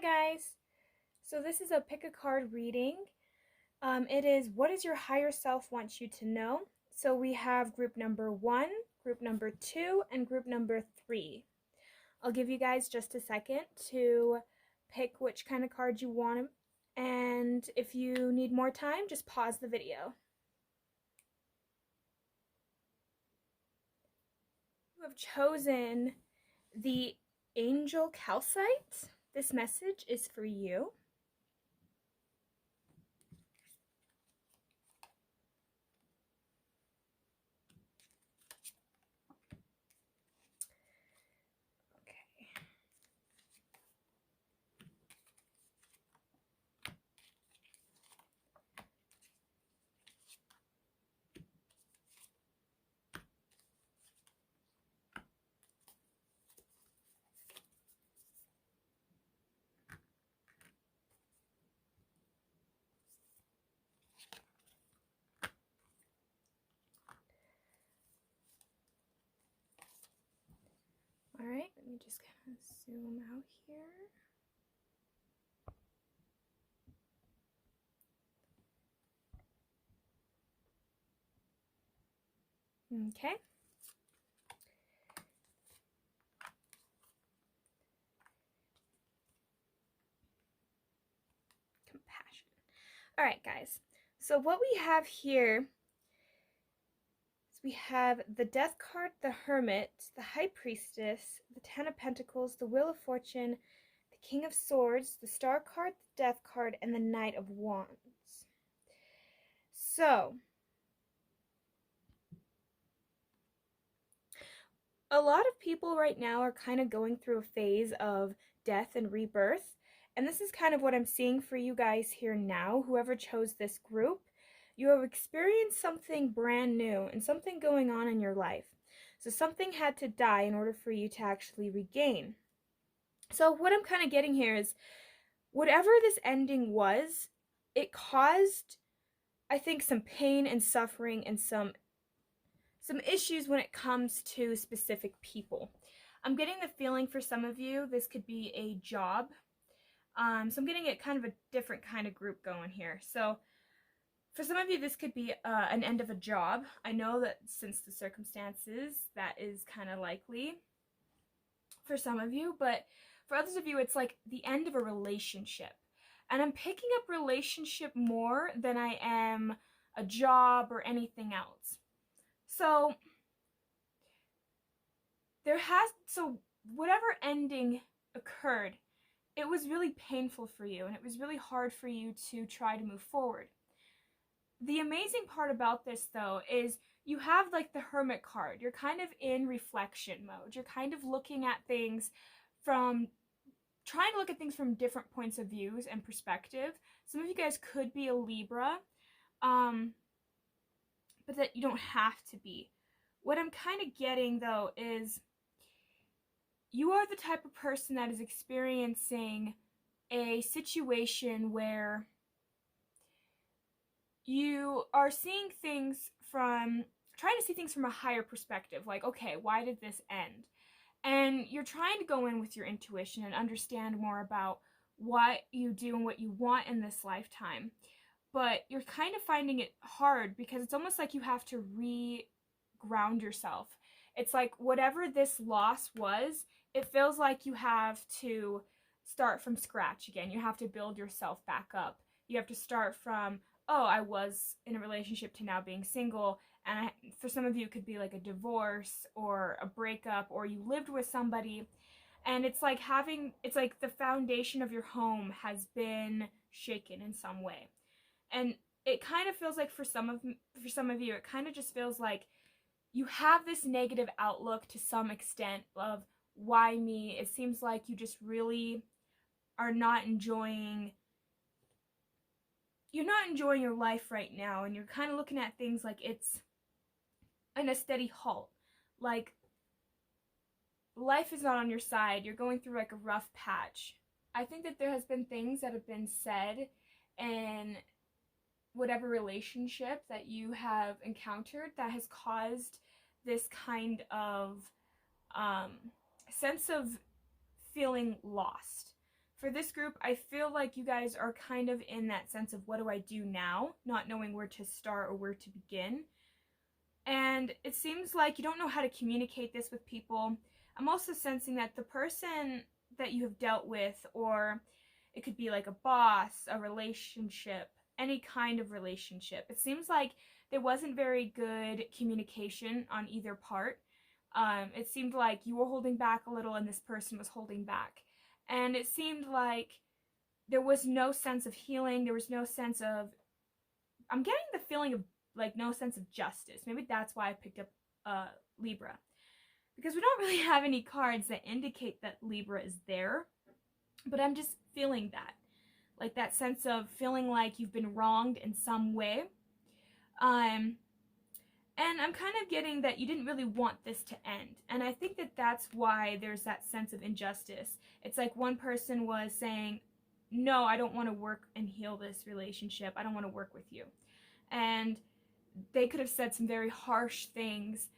guys! So this is a pick a card reading. It is what does your higher self want you to know? So we have group number 1, group number 2, and group number 3. I'll give you guys just a second to pick which kind of card you want, and if you need more time, just pause the video. You have chosen the Angel Calcite. This message is for you. Okay. Alright, let me just kind of zoom out here. Okay. Compassion. Alright, guys. So what we have here is we have the Death card, the Hermit, the High Priestess, the Ten of Pentacles, the Wheel of Fortune, the King of Swords, the Star card, the Death card, and the Knight of Wands. So, a lot of people right now are kind of going through a phase of death and rebirth. And this is kind of what I'm seeing for you guys here now, whoever chose this group. You have experienced something brand new and something going on in your life. So something had to die in order for you to actually regain. So what I'm kind of getting here is, whatever this ending was, it caused, I think, some pain and suffering and some issues when it comes to specific people. I'm getting the feeling for some of you, this could be a job. So I'm getting it kind of a different kind of group going here. So for some of you, this could be an end of a job. I know that since the circumstances, that is kind of likely for some of you, but for others of you, it's like the end of a relationship. And I'm picking up relationship more than I am a job or anything else. So whatever ending occurred, it was really painful for you, and it was really hard for you to try to move forward. The amazing part about this, though, is you have like the Hermit card. You're kind of in reflection mode. You're kind of looking at things trying to look at things from different points of views and perspective. Some of you guys could be a Libra, but that you don't have to be. What I'm kind of getting, though, is you are the type of person that is experiencing a situation where you are seeing things trying to see things from a higher perspective. Like, okay, why did this end? And you're trying to go in with your intuition and understand more about what you do and what you want in this lifetime. But you're kind of finding it hard because it's almost like you have to ground yourself. It's like whatever this loss was, it feels like you have to start from scratch again. You have to build yourself back up. You have to start from, oh, I was in a relationship to now being single. And for some of you, it could be like a divorce or a breakup, or you lived with somebody. And it's like the foundation of your home has been shaken in some way. And it kind of feels like for some of you, it kind of just feels like you have this negative outlook to some extent of, why me? It seems like you just really are not enjoying your life right now, and you're kind of looking at things like it's in a steady halt. Like, life is not on your side. You're going through like a rough patch. I think that there has been things that have been said in whatever relationship that you have encountered that has caused this kind of sense of feeling lost. For this group, I feel like you guys are kind of in that sense of what do I do now, not knowing where to start or where to begin. And it seems like you don't know how to communicate this with people. I'm also sensing that the person that you have dealt with, or it could be like a boss, a relationship, any kind of relationship, it seems like there wasn't very good communication on either part. It seemed like you were holding back a little and this person was holding back. And it seemed like there was no sense of healing. There was no sense of, I'm getting the feeling of like no sense of justice. Maybe that's why I picked up Libra. Because we don't really have any cards that indicate that Libra is there. But I'm just feeling that. Like that sense of feeling like you've been wronged in some way. And I'm kind of getting that you didn't really want this to end. And I think that that's why there's that sense of injustice. It's like one person was saying, no, I don't want to work and heal this relationship. I don't want to work with you. And they could have said some very harsh things.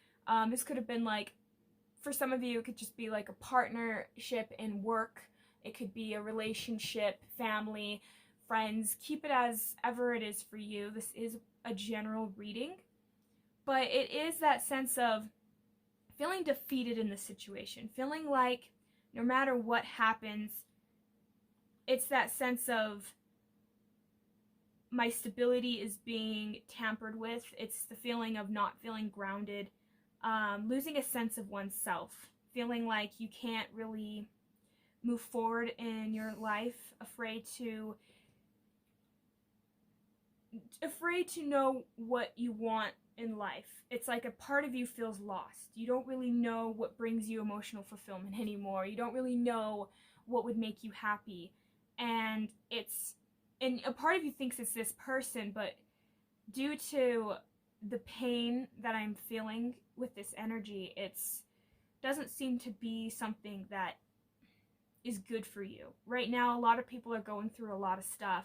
This could have been like, for some of you, it could just be like a partnership in work. It could be a relationship, family, friends. Keep it as ever it is for you. This is a general reading. But it is that sense of feeling defeated in the situation. Feeling like no matter what happens, it's that sense of my stability is being tampered with. It's the feeling of not feeling grounded, losing a sense of oneself, feeling like you can't really move forward in your life, afraid to know what you want in life. It's like a part of you feels lost. You don't really know what brings you emotional fulfillment anymore. You don't really know what would make you happy. And a part of you thinks it's this person, but due to the pain that I'm feeling with this energy, it doesn't seem to be something that is good for you. Right now, a lot of people are going through a lot of stuff,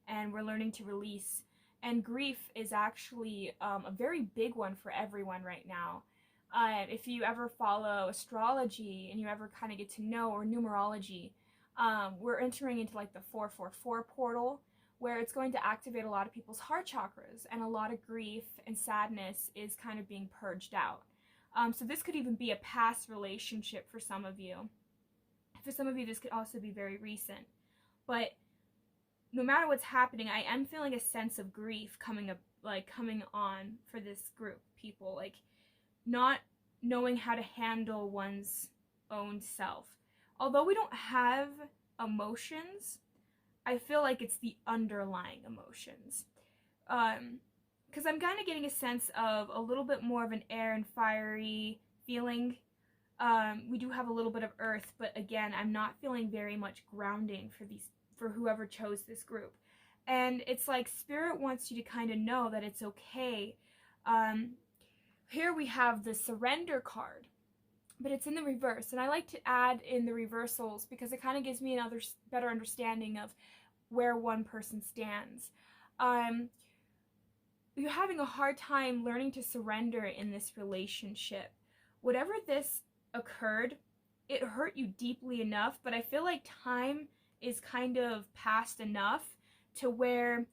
and we're learning to release. And grief is actually a very big one for everyone right now. If you ever follow astrology and you ever kind of get to know, or numerology, we're entering into like the 444 portal, where it's going to activate a lot of people's heart chakras, and a lot of grief and sadness is kind of being purged out. So this could even be a past relationship for some of you. For some of you, this could also be very recent. But no matter what's happening, I am feeling a sense of grief coming on for this group of people, like not knowing how to handle one's own self. Although we don't have emotions, I feel like it's the underlying emotions. Because I'm kind of getting a sense of a little bit more of an air and fiery feeling. We do have a little bit of earth, but again, I'm not feeling very much grounding for whoever chose this group. And it's like Spirit wants you to kind of know that it's okay. Here we have the Surrender card, but it's in the reverse. And I like to add in the reversals because it kind of gives me another better understanding of where one person stands. You're having a hard time learning to surrender in this relationship. Whatever this occurred, it hurt you deeply enough, but I feel like time is kind of past enough to where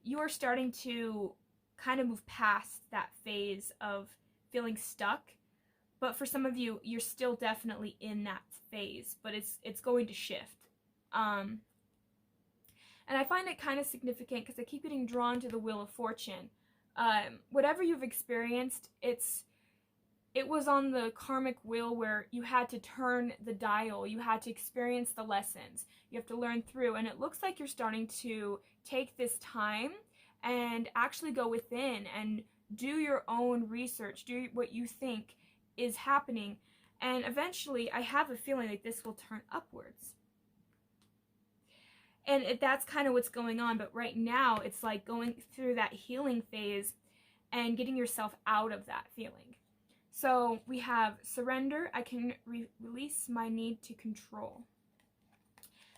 you are starting to kind of move past that phase of feeling stuck. But for some of you, you're still definitely in that phase, but it's going to shift. And I find it kind of significant because I keep getting drawn to the Wheel of Fortune. Whatever you've experienced, it was on the karmic wheel where you had to turn the dial, you had to experience the lessons, you have to learn through, and it looks like you're starting to take this time and actually go within and do your own research, do what you think is happening, and eventually I have a feeling like this will turn upwards. And that's kind of what's going on, but right now it's like going through that healing phase and getting yourself out of that feeling. So we have surrender. I can release my need to control.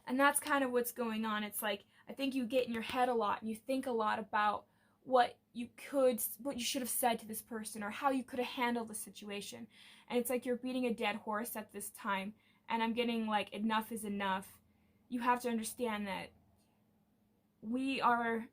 And that's kind of what's going on. It's like, I think you get in your head a lot and you think a lot about what you should have said to this person or how you could have handled the situation. And it's like you're beating a dead horse at this time. And I'm getting like, enough is enough. you have to understand that we are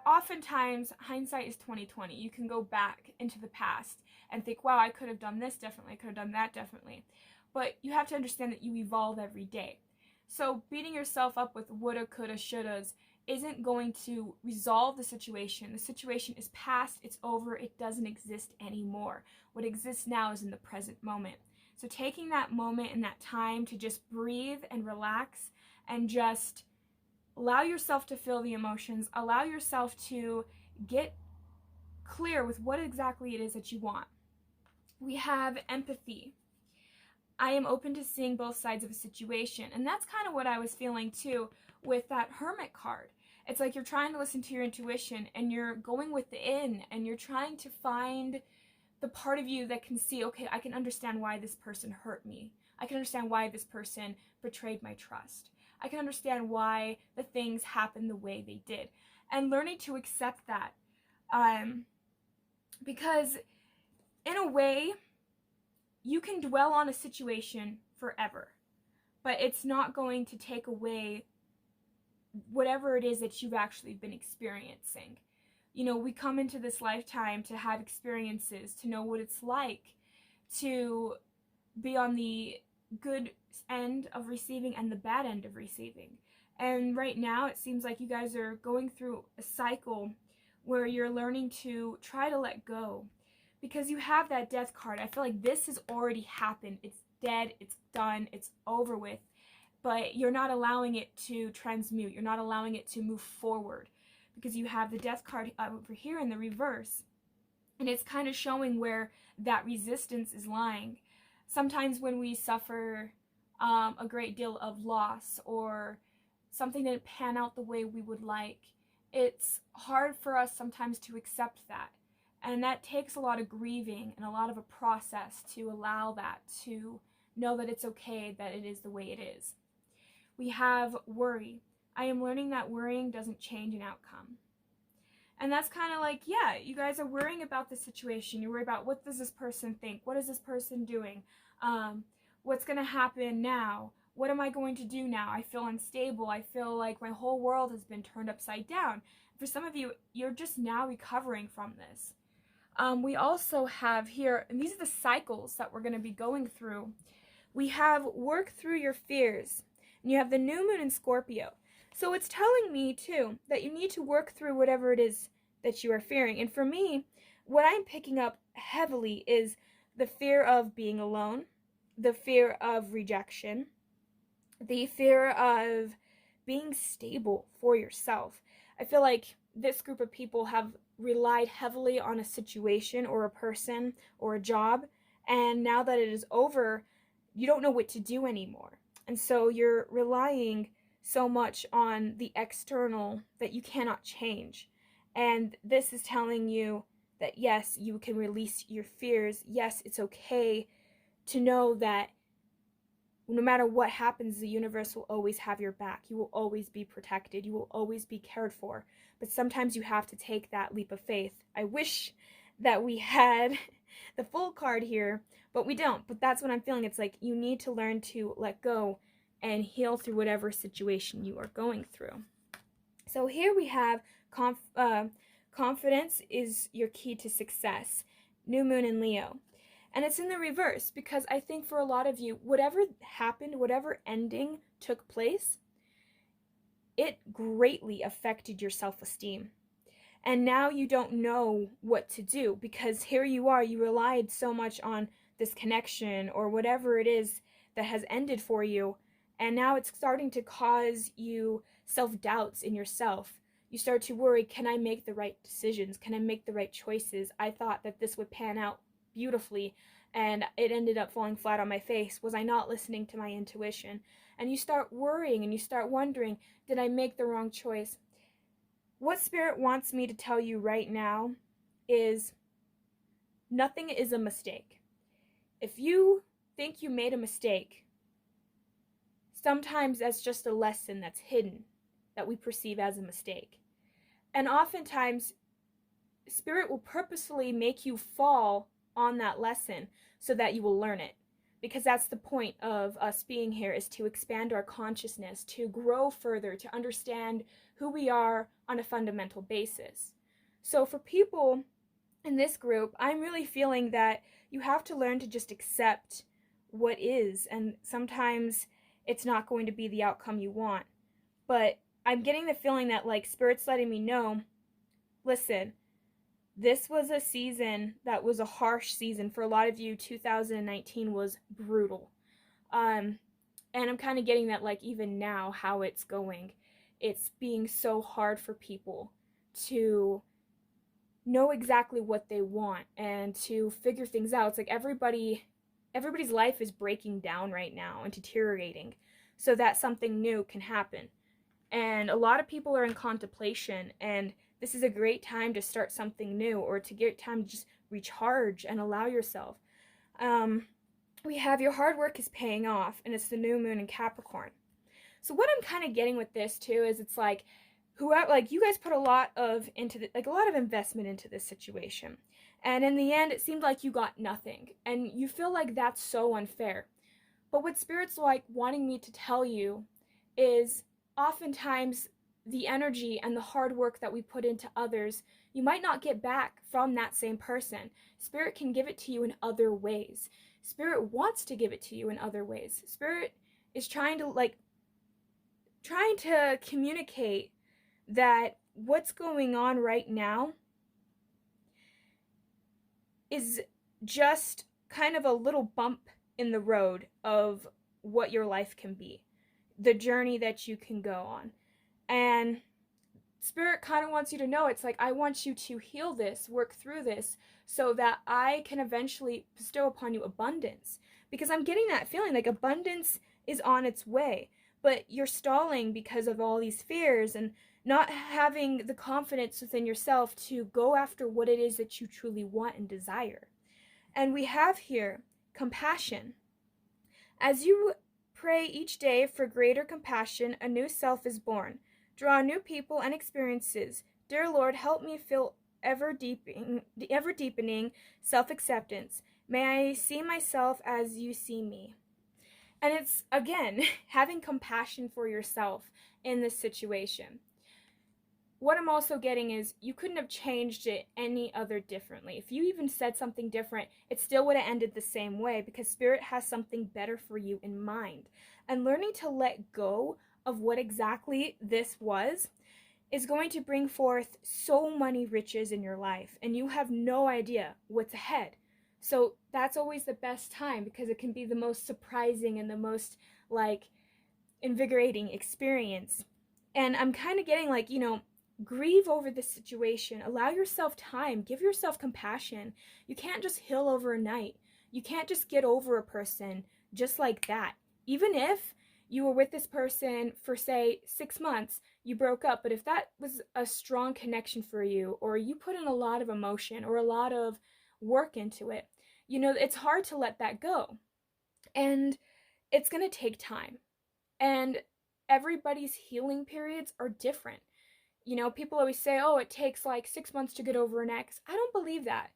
oftentimes, hindsight is 20/20. You can go back into the past and think, wow, I could have done this differently, I could have done that differently. But you have to understand that you evolve every day. So beating yourself up with woulda, coulda, shouldas isn't going to resolve the situation. The situation is past, it's over, it doesn't exist anymore. What exists now is in the present moment. So taking that moment and that time to just breathe and relax and just allow yourself to feel the emotions, allow yourself to get clear with what exactly it is that you want. We have empathy. I am open to seeing both sides of a situation. And that's kind of what I was feeling too with that Hermit card. It's like you're trying to listen to your intuition and you're going within and you're trying to find the part of you that can see, okay, I can understand why this person hurt me. I can understand why this person betrayed my trust. I can understand why the things happened the way they did. And learning to accept that. Because in a way, you can dwell on a situation forever, but it's not going to take away whatever it is that you've actually been experiencing. You know, we come into this lifetime to have experiences, to know what it's like to be on the good end of receiving and the bad end of receiving. And right now it seems like you guys are going through a cycle where you're learning to try to let go, because you have that death card. I feel like this has already happened. It's dead, it's done, it's over with, but you're not allowing it to transmute. You're not allowing it to move forward because you have the death card over here in the reverse. And it's kind of showing where that resistance is lying. Sometimes when we suffer a great deal of loss or something didn't pan out the way we would like, it's hard for us sometimes to accept that. And that takes a lot of grieving and a lot of a process to allow that, to know that it's okay, that it is the way it is. We have worry. I am learning that worrying doesn't change an outcome. And that's kind of like, yeah, you guys are worrying about the situation. You worry about, what does this person think? What is this person doing? What's going to happen now? What am I going to do now? I feel unstable. I feel like my whole world has been turned upside down. For some of you, you're just now recovering from this. We also have here, and these are the cycles that we're going to be going through. We have work through your fears. And you have the new moon in Scorpio. So it's telling me, too, that you need to work through whatever it is that you are fearing. And for me, what I'm picking up heavily is the fear of being alone, the fear of rejection, the fear of being stable for yourself. I feel like this group of people have relied heavily on a situation or a person or a job, and now that it is over, you don't know what to do anymore. And so you're relying so much on the external that you cannot change. And this is telling you that yes, you can release your fears. Yes, it's okay to know that no matter what happens, the universe will always have your back. You will always be protected. You will always be cared for. But sometimes you have to take that leap of faith. I wish that we had the full card here, but we don't. But that's what I'm feeling. It's like you need to learn to let go and heal through whatever situation you are going through. So here we have confidence is your key to success. New moon in Leo. And it's in the reverse, because I think for a lot of you, whatever happened, whatever ending took place, it greatly affected your self-esteem. And now you don't know what to do, because here you are, you relied so much on this connection or whatever it is that has ended for you. And now it's starting to cause you self-doubts in yourself. You start to worry, can I make the right decisions? Can I make the right choices? I thought that this would pan out beautifully, and it ended up falling flat on my face. Was I not listening to my intuition? And you start worrying and you start wondering, did I make the wrong choice? What Spirit wants me to tell you right now is nothing is a mistake. If you think you made a mistake, sometimes that's just a lesson that's hidden that we perceive as a mistake. And oftentimes, Spirit will purposefully make you fall on that lesson so that you will learn it. because that's the point of us being here, is to expand our consciousness, to grow further, to understand who we are on a fundamental basis. So for people in this group, I'm really feeling that you have to learn to just accept what is, and sometimes it's not going to be the outcome you want. But I'm getting the feeling that, like, Spirit's letting me know, listen, this was a season that was a harsh season. For a lot of you, 2019 was brutal. And I'm kind of getting that, like, even now, how it's going, it's being so hard for people to know exactly what they want and to figure things out. It's like everybody's life is breaking down right now and deteriorating so that something new can happen. And a lot of people are in contemplation, and this is a great time to start something new, or to get time to just recharge and allow yourself. We have your hard work is paying off, and it's the new moon in Capricorn. So what I'm kind of getting with this too is, it's like, whoever, like, you guys put a lot of investment into this situation, and in the end it seemed like you got nothing, and you feel like that's so unfair. But what Spirit's like wanting me to tell you is, oftentimes the energy and the hard work that we put into others, you might not get back from that same person. Spirit can give it to you in other ways. Spirit wants to give it to you in other ways. Spirit is trying to communicate that what's going on right now is just kind of a little bump in the road of what your life can be, the journey that you can go on. And Spirit kind of wants you to know, it's like, I want you to heal this, work through this, so that I can eventually bestow upon you abundance. Because I'm getting that feeling like abundance is on its way, but you're stalling because of all these fears and not having the confidence within yourself to go after what it is that you truly want and desire. And we have here compassion. As you pray each day for greater compassion, a new self is born. Draw new people and experiences. Dear Lord, help me feel ever deepening self-acceptance. May I see myself as you see me. And it's, again, having compassion for yourself in this situation. What I'm also getting is, you couldn't have changed it any other differently. If you even said something different, it still would have ended the same way, because Spirit has something better for you in mind. And learning to let go of what exactly this was is going to bring forth so many riches in your life, and you have no idea what's ahead. So that's always the best time, because it can be the most surprising and the most, like, invigorating experience. And I'm kind of getting, like, grieve over this situation. Allow yourself time. Give yourself compassion. You can't just heal overnight. You can't just get over a person just like that. Even if you were with this person for, say, 6 months, you broke up, but if that was a strong connection for you, or you put in a lot of emotion or a lot of work into it, it's hard to let that go. And it's going to take time. And everybody's healing periods are different. People always say, oh, it takes like 6 months to get over an ex. I don't believe that.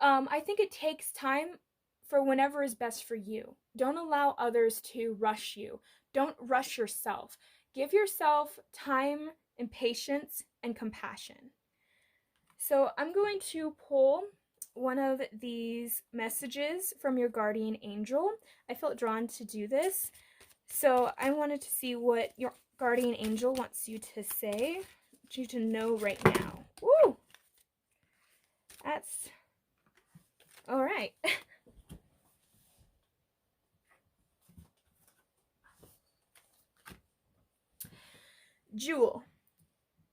I think it takes time for whenever is best for you. Don't allow others to rush you. Don't rush yourself. Give yourself time and patience and compassion. So I'm going to pull one of these messages from your guardian angel. I felt drawn to do this. So I wanted to see what your guardian angel wants you to say. I want you to know right now. Woo! That's all right. Jewel.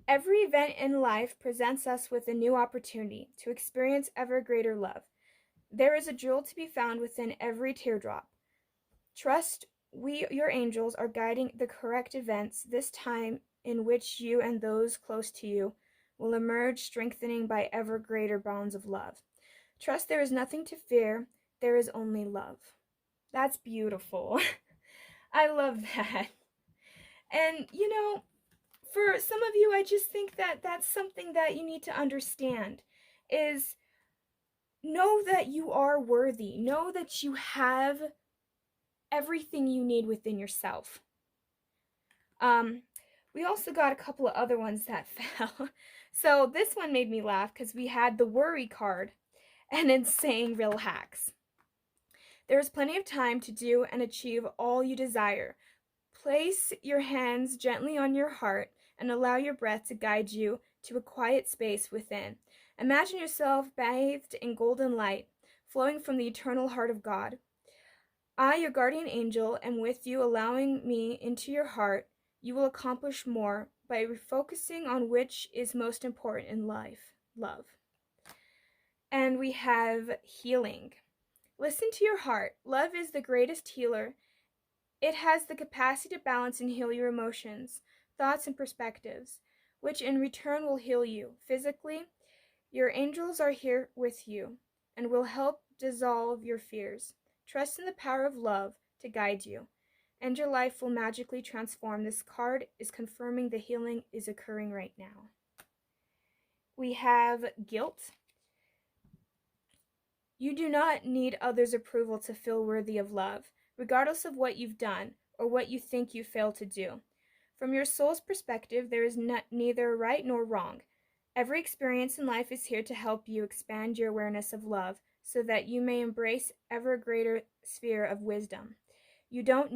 Every event in life presents us with a new opportunity to experience ever greater love. There is a jewel to be found within every teardrop. Trust we, your angels, are guiding the correct events this time, in which you and those close to you will emerge strengthening by ever greater bonds of love. Trust there is nothing to fear, there is only love. That's beautiful. I love that. And, for some of you, I just think that that's something that you need to understand, is know that you are worthy. Know that you have everything you need within yourself. We also got a couple of other ones that fell. So this one made me laugh because we had the worry card and it's saying relax. There is plenty of time to do and achieve all you desire. Place your hands gently on your heart and allow your breath to guide you to a quiet space within. Imagine yourself bathed in golden light, flowing from the eternal heart of God. I, your guardian angel, am with you, allowing me into your heart. You will accomplish more by refocusing on which is most important in life, love. And we have healing. Listen to your heart. Love is the greatest healer. It has the capacity to balance and heal your emotions, thoughts, and perspectives, which in return will heal you physically. Your angels are here with you and will help dissolve your fears. Trust in the power of love to guide you, and your life will magically transform. This card is confirming the healing is occurring right now. We have guilt. You do not need others' approval to feel worthy of love, regardless of what you've done or what you think you failed to do. From your soul's perspective, there is neither right nor wrong. Every experience in life is here to help you expand your awareness of love so that you may embrace ever greater sphere of wisdom. You've done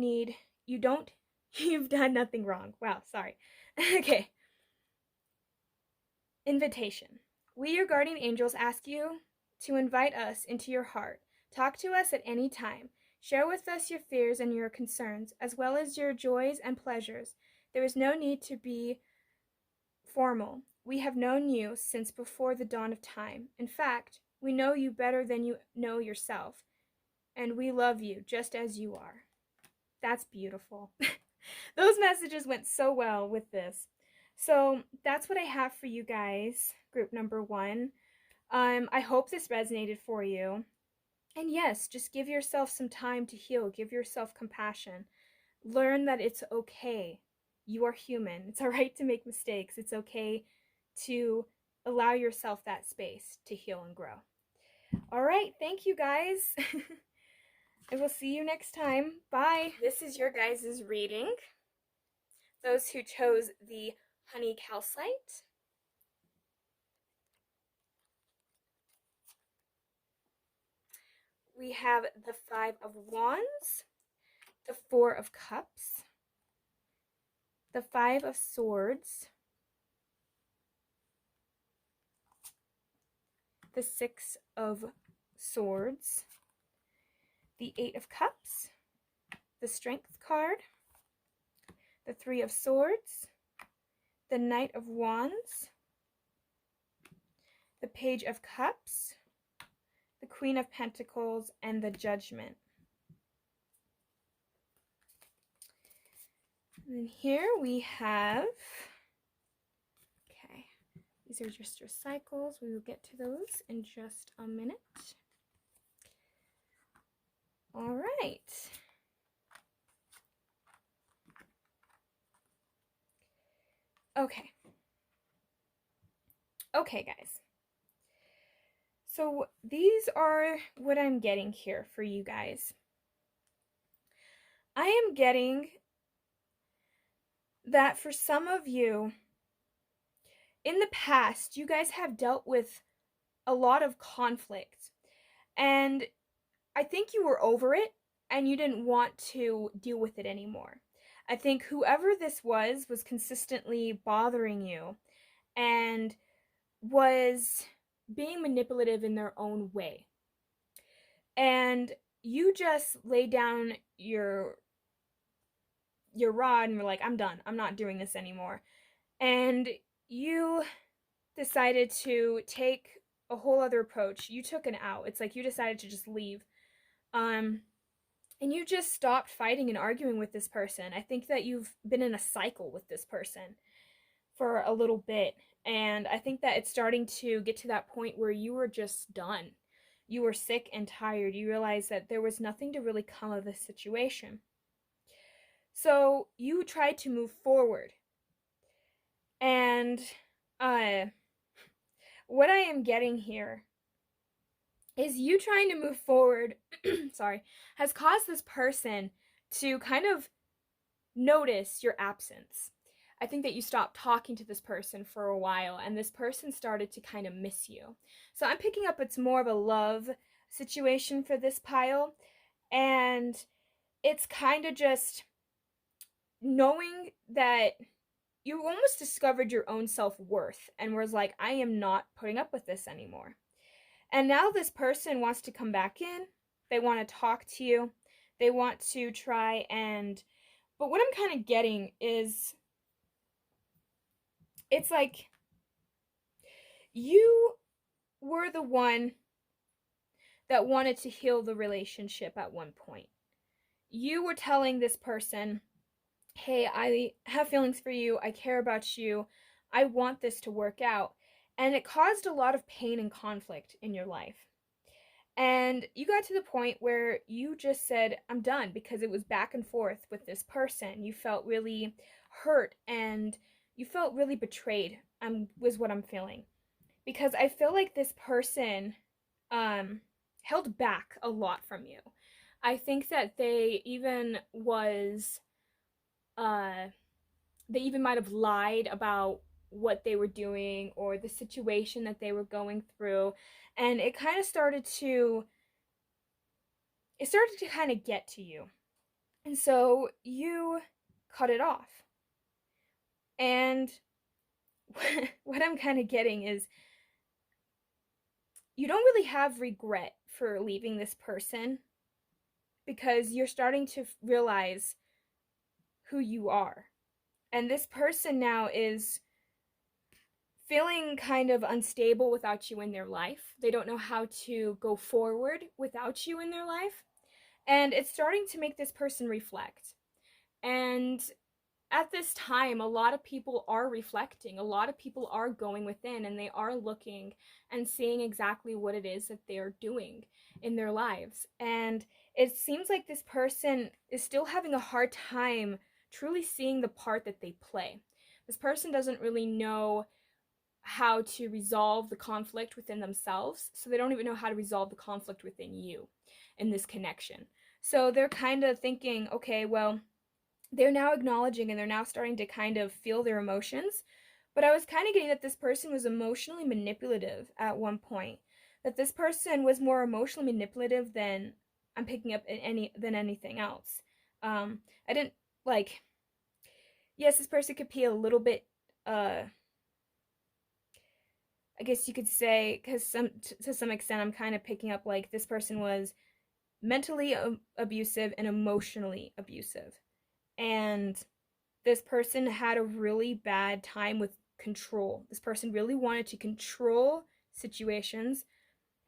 nothing wrong. Wow, sorry. Okay. Invitation. We, your guardian angels, ask you to invite us into your heart. Talk to us at any time. Share with us your fears and your concerns, as well as your joys and pleasures. There is no need to be formal. We have known you since before the dawn of time. In fact, we know you better than you know yourself, and we love you just as you are. That's beautiful. Those messages went so well with this. So that's what I have for you guys, group number 1. I hope this resonated for you. And yes, just give yourself some time to heal. Give yourself compassion. Learn that it's okay. You are human. It's all right to make mistakes. It's okay to allow yourself that space to heal and grow. All right, thank you guys. I will see you next time. Bye. This is your guys' reading. Those who chose the honey calcite. We have the 5 of Wands, the 4 of Cups, the 5 of Swords, the 6 of Swords, the 8 of Cups, the Strength card, the 3 of Swords, the Knight of Wands, the Page of Cups, the Queen of Pentacles, and the Judgment. And then here we have, okay, these are just your cycles. We will get to those in just a minute. All right. Okay. Okay, guys. So these are what I'm getting here for you guys. I am getting that for some of you, in the past, you guys have dealt with a lot of conflict. And I think you were over it and you didn't want to deal with it anymore. I think whoever this was consistently bothering you and was being manipulative in their own way. And you just laid down your rod and were like, I'm done. I'm not doing this anymore. And you decided to take a whole other approach. You took an out. It's like you decided to just leave. And you just stopped fighting and arguing with this person. I think that you've been in a cycle with this person for a little bit. And I think that it's starting to get to that point where you were just done. You were sick and tired. You realized that there was nothing to really come of this situation. So you tried to move forward. And what I am getting here is you trying to move forward, sorry, has caused this person to kind of notice your absence. I think that you stopped talking to this person for a while and this person started to kind of miss you. So I'm picking up it's more of a love situation for this pile, and it's kind of just knowing that you almost discovered your own self-worth and was like, I am not putting up with this anymore. And now this person wants to come back in. They want to talk to you. They want to try and, but what I'm kind of getting is it's like you were the one that wanted to heal the relationship at one point. You were telling this person, hey, I have feelings for you. I care about you. I want this to work out. And it caused a lot of pain and conflict in your life. And you got to the point where you just said, I'm done, because it was back and forth with this person. You felt really hurt and you felt really betrayed, was what I'm feeling. Because I feel like this person held back a lot from you. I think that uh, they even might have lied about what they were doing or the situation that they were going through, and it started to kind of get to you. And so you cut it off. And what I'm kind of getting is you don't really have regret for leaving this person because you're starting to realize who you are. And this person now is feeling kind of unstable without you in their life. They don't know how to go forward without you in their life. And it's starting to make this person reflect. And at this time, a lot of people are reflecting. A lot of people are going within and they are looking and seeing exactly what it is that they're doing in their lives. And it seems like this person is still having a hard time truly seeing the part that they play. This person doesn't really know how to resolve the conflict within themselves, so they don't even know how to resolve the conflict within you in this connection. So they're kind of thinking, okay, well, they're now acknowledging and they're now starting to kind of feel their emotions. But I was kind of getting that this person was emotionally manipulative at one point. That this person was more emotionally manipulative than I'm picking up than anything else. I didn't like. Yes, this person could be a little bit. I guess you could say, because to some extent, I'm kind of picking up like this person was mentally abusive and emotionally abusive. And this person had a really bad time with control. This person really wanted to control situations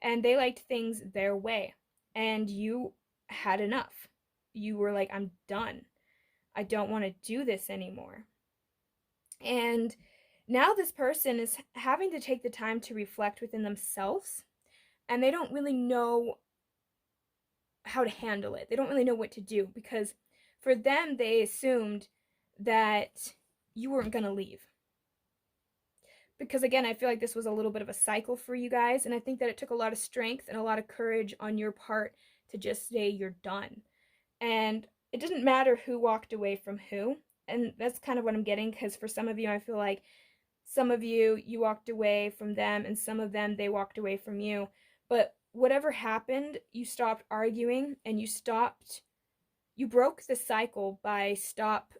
and they liked things their way. And you had enough. You were like, I'm done. I don't want to do this anymore. And now this person is having to take the time to reflect within themselves and they don't really know how to handle it. They don't really know what to do because for them, they assumed that you weren't going to leave. Because again, I feel like this was a little bit of a cycle for you guys, and I think that it took a lot of strength and a lot of courage on your part to just say you're done. And it didn't matter who walked away from who, and that's kind of what I'm getting, because for some of you, I feel like some of you walked away from them, and some of them, they walked away from you. But whatever happened, you stopped arguing, and you broke the cycle by stop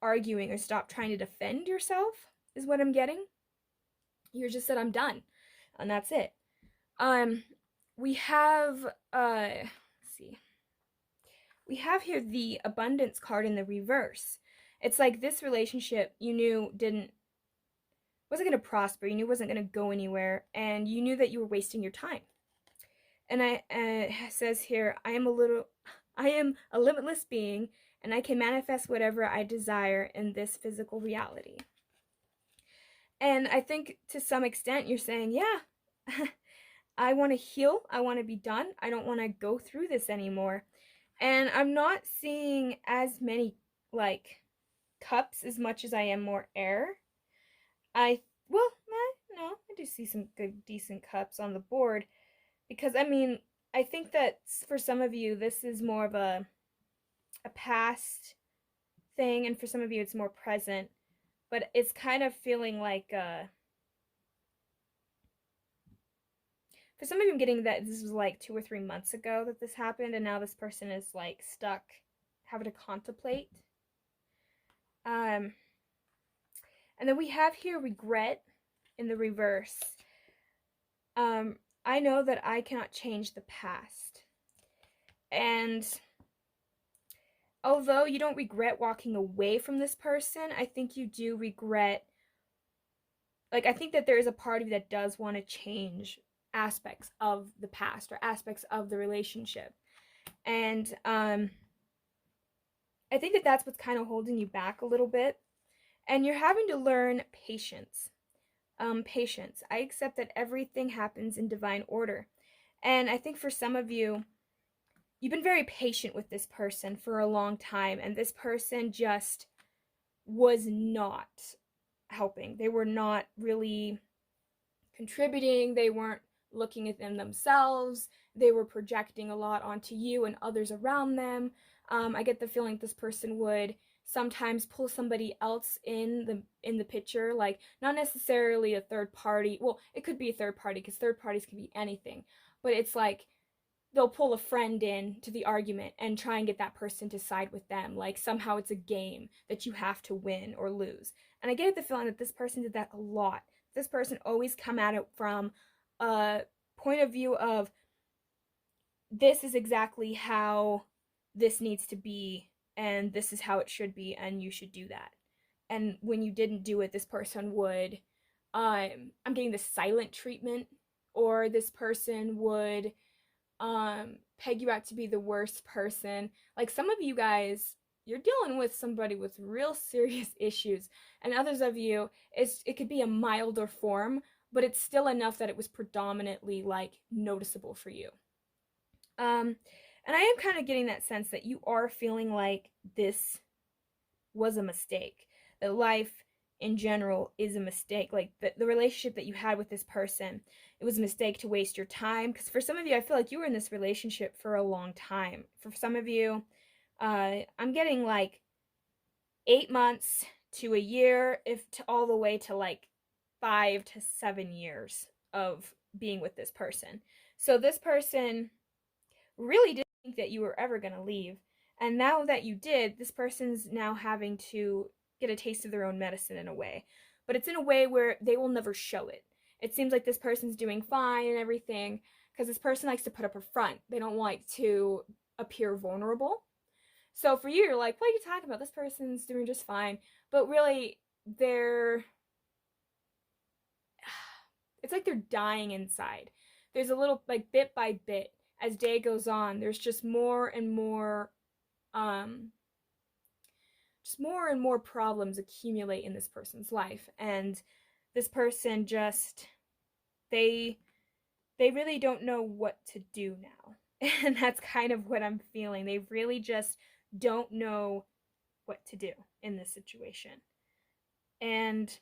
arguing or stop trying to defend yourself, is what I'm getting. You just said, I'm done. And that's it. We have, let's see. We have here the abundance card in the reverse. It's like this relationship you knew wasn't going to prosper. You knew it wasn't going to go anywhere. And you knew that you were wasting your time. And it says here, I am a limitless being, and I can manifest whatever I desire in this physical reality. And I think to some extent you're saying, yeah, I want to heal. I want to be done. I don't want to go through this anymore. And I'm not seeing as many like cups as much as I am more air. No, I do see some good decent cups on the board. Because I mean, I think that for some of you this is more of a past thing, and for some of you it's more present, but it's kind of feeling like for some of you I'm getting that this was like 2 or 3 months ago that this happened, and now this person is like stuck having to contemplate. And then we have here regret in the reverse. I know that I cannot change the past. And although you don't regret walking away from this person, I think you do regret, like, I think that there is a part of you that does want to change aspects of the past or aspects of the relationship. And I think that that's what's kind of holding you back a little bit. And you're having to learn patience. Patience. I accept that everything happens in divine order. And I think for some of you, you've been very patient with this person for a long time, and this person just was not helping. They were not really contributing. They weren't looking at them themselves. They were projecting a lot onto you and others around them. I get the feeling this person would sometimes pull somebody else in the picture, like not necessarily a third party. Well, it could be a third party because third parties can be anything, but it's like they'll pull a friend in to the argument and try and get that person to side with them, like somehow it's a game that you have to win or lose. And I get the feeling that this person did that a lot. This person always come at it from a point of view of, this is exactly how this needs to be, and this is how it should be, and you should do that. And when you didn't do it, this person would, I'm getting the silent treatment, or this person would peg you out to be the worst person. Like, some of you guys, you're dealing with somebody with real serious issues, and others of you, it could be a milder form, but it's still enough that it was predominantly like noticeable for you. And I am kind of getting that sense that you are feeling like this was a mistake, that life in general is a mistake. Like the relationship that you had with this person, it was a mistake to waste your time. Because for some of you, I feel like you were in this relationship for a long time. For some of you, I'm getting like 8 months to a year, if to all the way to like 5 to 7 years of being with this person. So this person really didn't think that you were ever going to leave. And now that you did, this person's now having to get a taste of their own medicine in a way. But it's in a way where they will never show it. It seems like this person's doing fine and everything, because this person likes to put up a front. They don't like to appear vulnerable. So for you, you're like, what are you talking about? This person's doing just fine. But really, it's like they're dying inside. There's a little, like, bit by bit, as day goes on, there's just more and more problems accumulate in this person's life, and this person just, they really don't know what to do now. And that's kind of what I'm feeling. They really just don't know what to do in this situation. And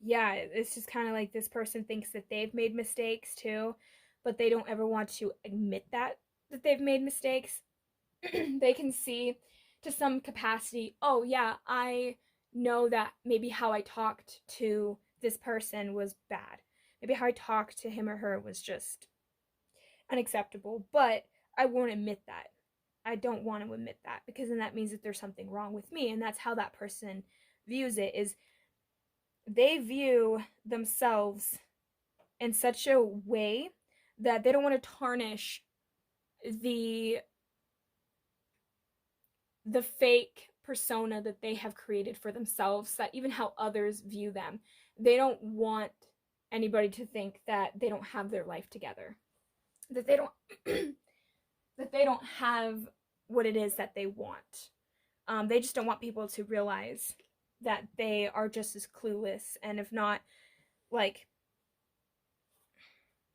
yeah, it's just kind of like this person thinks that they've made mistakes too, but they don't ever want to admit that they've made mistakes. They can see to some capacity, oh yeah, I know that maybe how I talked to this person was bad. Maybe how I talked to him or her was just unacceptable, but I won't admit that. I don't want to admit that, because then that means that there's something wrong with me. And that's how that person views it, is they view themselves in such a way that they don't want to tarnish the fake persona that they have created for themselves, that even how others view them. They don't want anybody to think that they don't have their life together, that they don't that they don't have what it is that they want. They just don't want people to realize that they are just as clueless, and if not, like,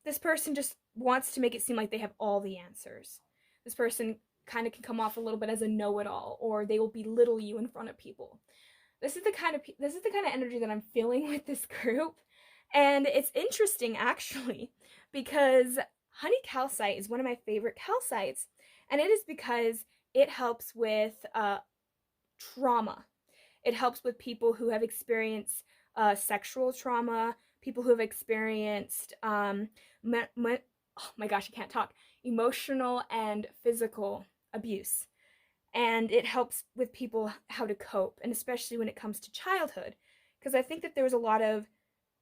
this person just wants to make it seem like they have all the answers. This person kind of can come off a little bit as a know-it-all, or they will belittle you in front of people. This is the kind of energy that I'm feeling with this group, And it's interesting actually because honey calcite is one of my favorite calcites, and it is because it helps with trauma. It helps with people who have experienced sexual trauma, people who have experienced oh my gosh, I can't talk, emotional and physical abuse. And it helps with people how to cope, and especially when it comes to childhood, because I think that there was a lot of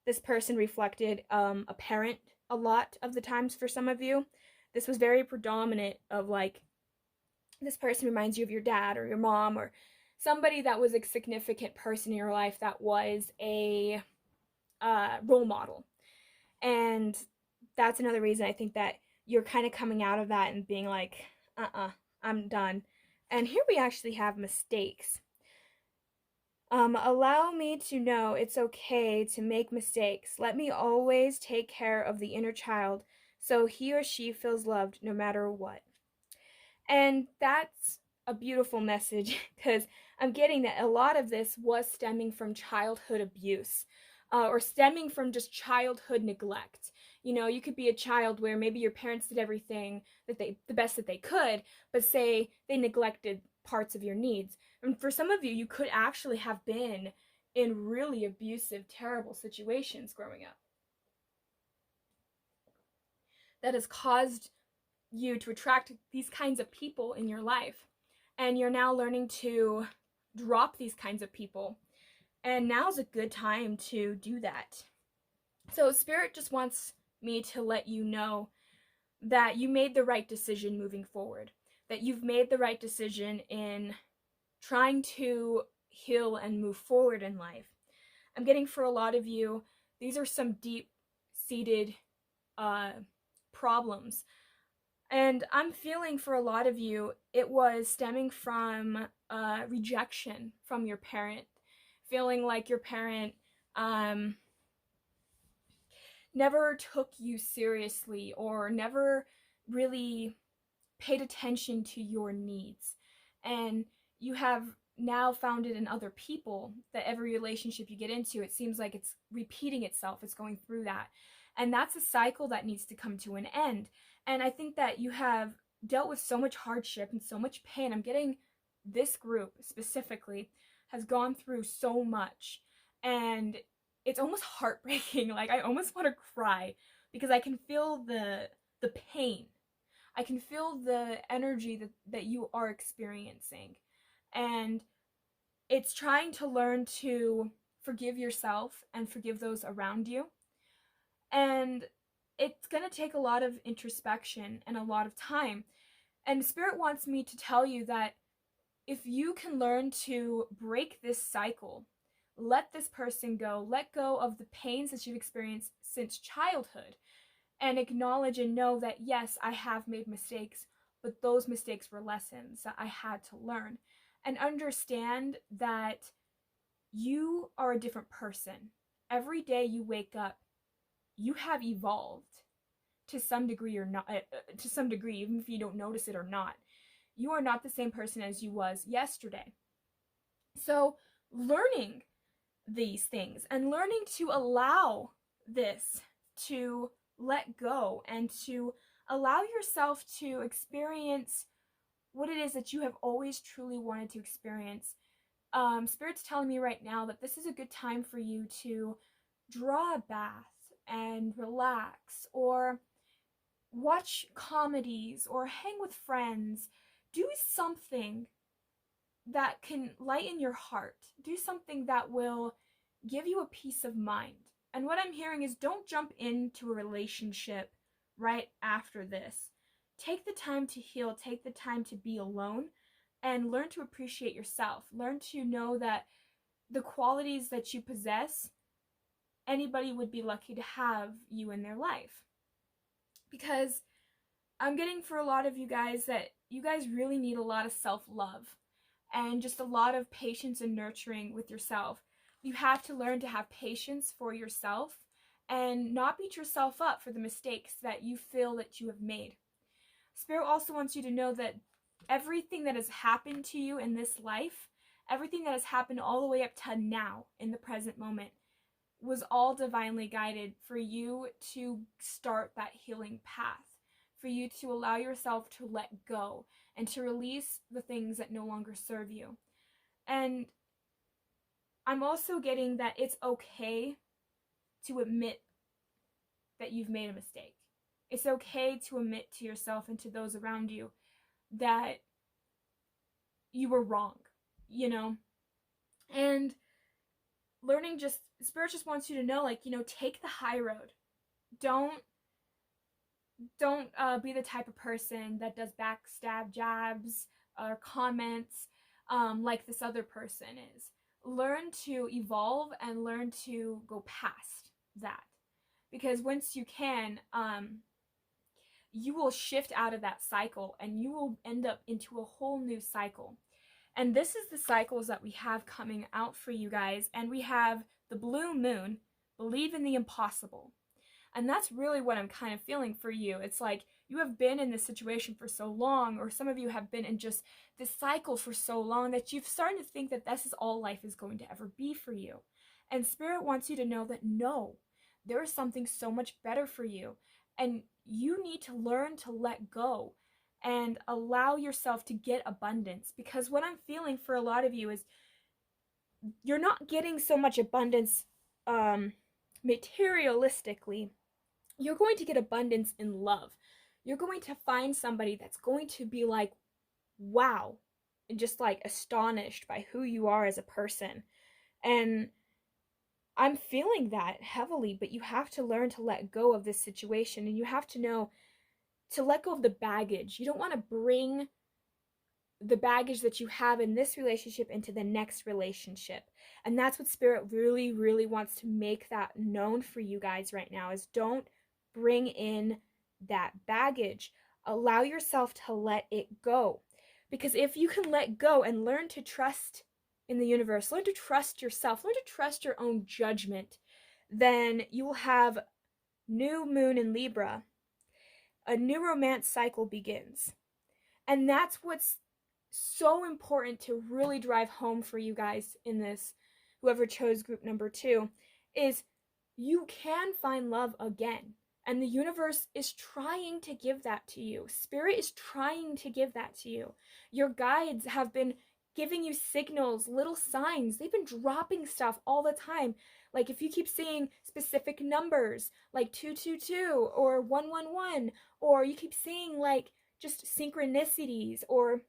this person reflected a parent a lot of the times for some of you. This was very predominant of like, this person reminds you of your dad or your mom or somebody that was a significant person in your life that was a role model. And that's another reason I think that you're kind of coming out of that and being like, I'm done. And here we actually have mistakes. Allow me to know it's okay to make mistakes. Let me always take care of the inner child so he or she feels loved no matter what. And that's a beautiful message because I'm getting that a lot of this was stemming from childhood abuse, or stemming from just childhood neglect. You know, you could be a child where maybe your parents did everything that the best that they could, but say they neglected parts of your needs. And for some of you, you could actually have been in really abusive, terrible situations growing up that has caused you to attract these kinds of people in your life. And you're now learning to drop these kinds of people. And now's a good time to do that. So, Spirit just wants me to let you know that you made the right decision moving forward, that you've made the right decision in trying to heal and move forward in life. I'm getting for a lot of you, these are some deep seated problems. And I'm feeling for a lot of you, it was stemming from rejection from your parent, feeling like your parent never took you seriously or never really paid attention to your needs. And you have now found it in other people that every relationship you get into, it seems like it's repeating itself, it's going through that. And that's a cycle that needs to come to an end. And I think that you have dealt with so much hardship and so much pain. I'm getting this group specifically has gone through so much. And it's almost heartbreaking. Like I almost want to cry because I can feel the pain. I can feel the energy that you are experiencing. And it's trying to learn to forgive yourself and forgive those around you. And it's going to take a lot of introspection and a lot of time. And Spirit wants me to tell you that if you can learn to break this cycle, let this person go, let go of the pains that you've experienced since childhood, and acknowledge and know that yes, I have made mistakes, but those mistakes were lessons that I had to learn. And understand that you are a different person. Every day you wake up, you have evolved to some degree or not, to some degree, even if you don't notice it or not. You are not the same person as you was yesterday. So learning these things and learning to allow this to let go and to allow yourself to experience what it is that you have always truly wanted to experience. Spirit's telling me right now that this is a good time for you to draw a bath and relax, or watch comedies, or hang with friends. Do something that can lighten your heart. Do something that will give you a peace of mind. And what I'm hearing is don't jump into a relationship right after this. Take the time to heal, take the time to be alone, and learn to appreciate yourself. Learn to know that the qualities that you possess, anybody would be lucky to have you in their life. Because I'm getting for a lot of you guys that you guys really need a lot of self-love and just a lot of patience and nurturing with yourself. You have to learn to have patience for yourself and not beat yourself up for the mistakes that you feel that you have made. Spirit also wants you to know that everything that has happened to you in this life, everything that has happened all the way up to now in the present moment, was all divinely guided for you to start that healing path, for you to allow yourself to let go and to release the things that no longer serve you. And I'm also getting that it's okay to admit that you've made a mistake. It's okay to admit to yourself and to those around you that you were wrong, you know? And learning, just Spirit just wants you to know, like, take the high road. Don't be the type of person that does backstab jabs or comments like this other person is. Learn to evolve and learn to go past that, because once you can, you will shift out of that cycle and you will end up into a whole new cycle. And this is the cycles that we have coming out for you guys. And we have the blue moon, believe in the impossible. And that's really what I'm kind of feeling for you. It's like you have been in this situation for so long, or some of you have been in just this cycle for so long that you've started to think that this is all life is going to ever be for you. And Spirit wants you to know that no, there is something so much better for you. And you need to learn to let go and allow yourself to get abundance. Because what I'm feeling for a lot of you is you're not getting so much abundance materialistically. You're going to get abundance in love. You're going to find somebody that's going to be like, wow, and just like astonished by who you are as a person. And I'm feeling that heavily, but you have to learn to let go of this situation, and you have to know to let go of the baggage. You don't want to bring the baggage that you have in this relationship into the next relationship. And that's what Spirit really, really wants to make that known for you guys right now, is don't bring in that baggage. Allow yourself to let it go. Because if you can let go and learn to trust in the universe, learn to trust yourself, learn to trust your own judgment, then you will have new moon in Libra. A new romance cycle begins. And that's what's so important to really drive home for you guys in this, whoever chose group number 2, is you can find love again. And the universe is trying to give that to you. Spirit is trying to give that to you. Your guides have been giving you signals, little signs. They've been dropping stuff all the time. Like if you keep seeing specific numbers, like 222 or 111, or you keep seeing like just synchronicities, or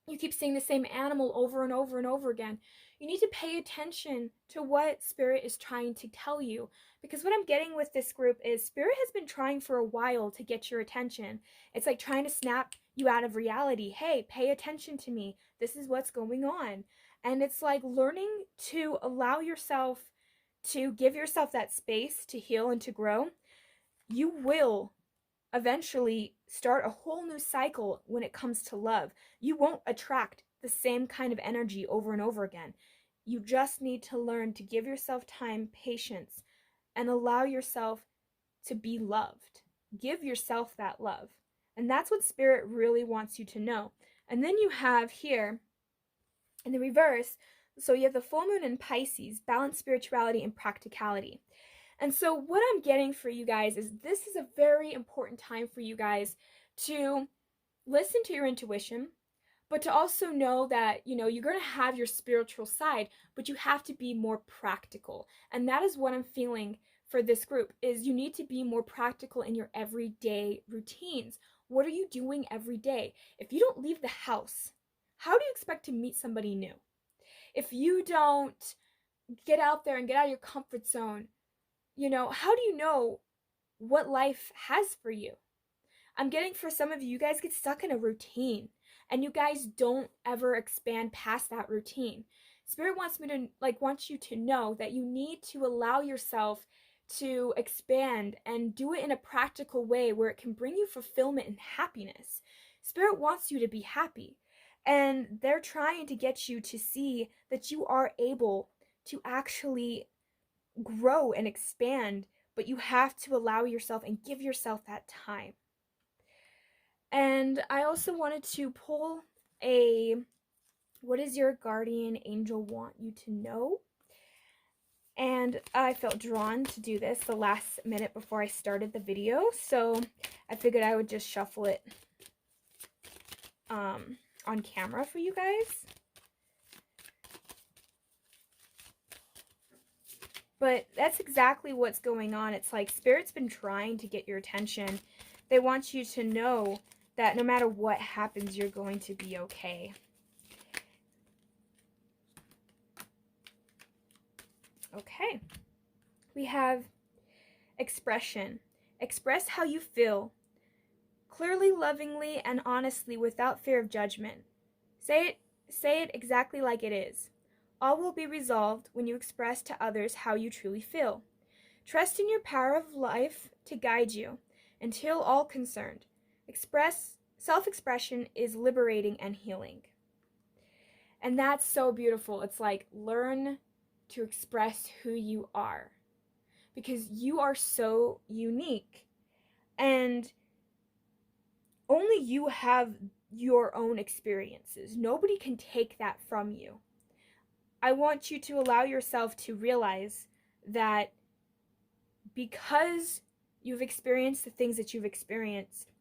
you keep seeing the same animal over and over and over again, you need to pay attention to what Spirit is trying to tell you. Because what I'm getting with this group is Spirit has been trying for a while to get your attention. It's like trying to snap you out of reality. Hey, pay attention to me. This is what's going on. And it's like learning to allow yourself to give yourself that space to heal and to grow. You will eventually start a whole new cycle when it comes to love. You won't attract the same kind of energy over and over again. You just need to learn to give yourself time, patience, and allow yourself to be loved. Give yourself that love. And that's what Spirit really wants you to know. And then you have here in the reverse, so you have the full moon in Pisces, balance spirituality and practicality. And so what I'm getting for you guys is this is a very important time for you guys to listen to your intuition, but to also know that, you're going to have your spiritual side, but you have to be more practical. And that is what I'm feeling for this group, is you need to be more practical in your everyday routines. What are you doing every day? If you don't leave the house, how do you expect to meet somebody new? If you don't get out there and get out of your comfort zone, how do you know what life has for you? I'm getting for some of you, you guys get stuck in a routine and you guys don't ever expand past that routine. Spirit wants you to know that you need to allow yourself to expand and do it in a practical way where it can bring you fulfillment and happiness. Spirit wants you to be happy, and they're trying to get you to see that you are able to actually grow and expand, but you have to allow yourself and give yourself that time. And I also wanted to pull what does your guardian angel want you to know? And I felt drawn to do this the last minute before I started the video, so I figured I would just shuffle it on camera for you guys. But that's exactly what's going on. It's like Spirit's been trying to get your attention. They want you to know that no matter what happens, you're going to be okay. Okay. We have expression. Express how you feel, clearly, lovingly, and honestly without fear of judgment. Say it exactly like it is. All will be resolved when you express to others how you truly feel. Trust in your power of life to guide you until all concerned. Self-expression is liberating and healing. And that's so beautiful. It's like, learn to express who you are, because you are so unique and only you have your own experiences. Nobody can take that from you. I want you to allow yourself to realize that because you've experienced the things that you've experienced,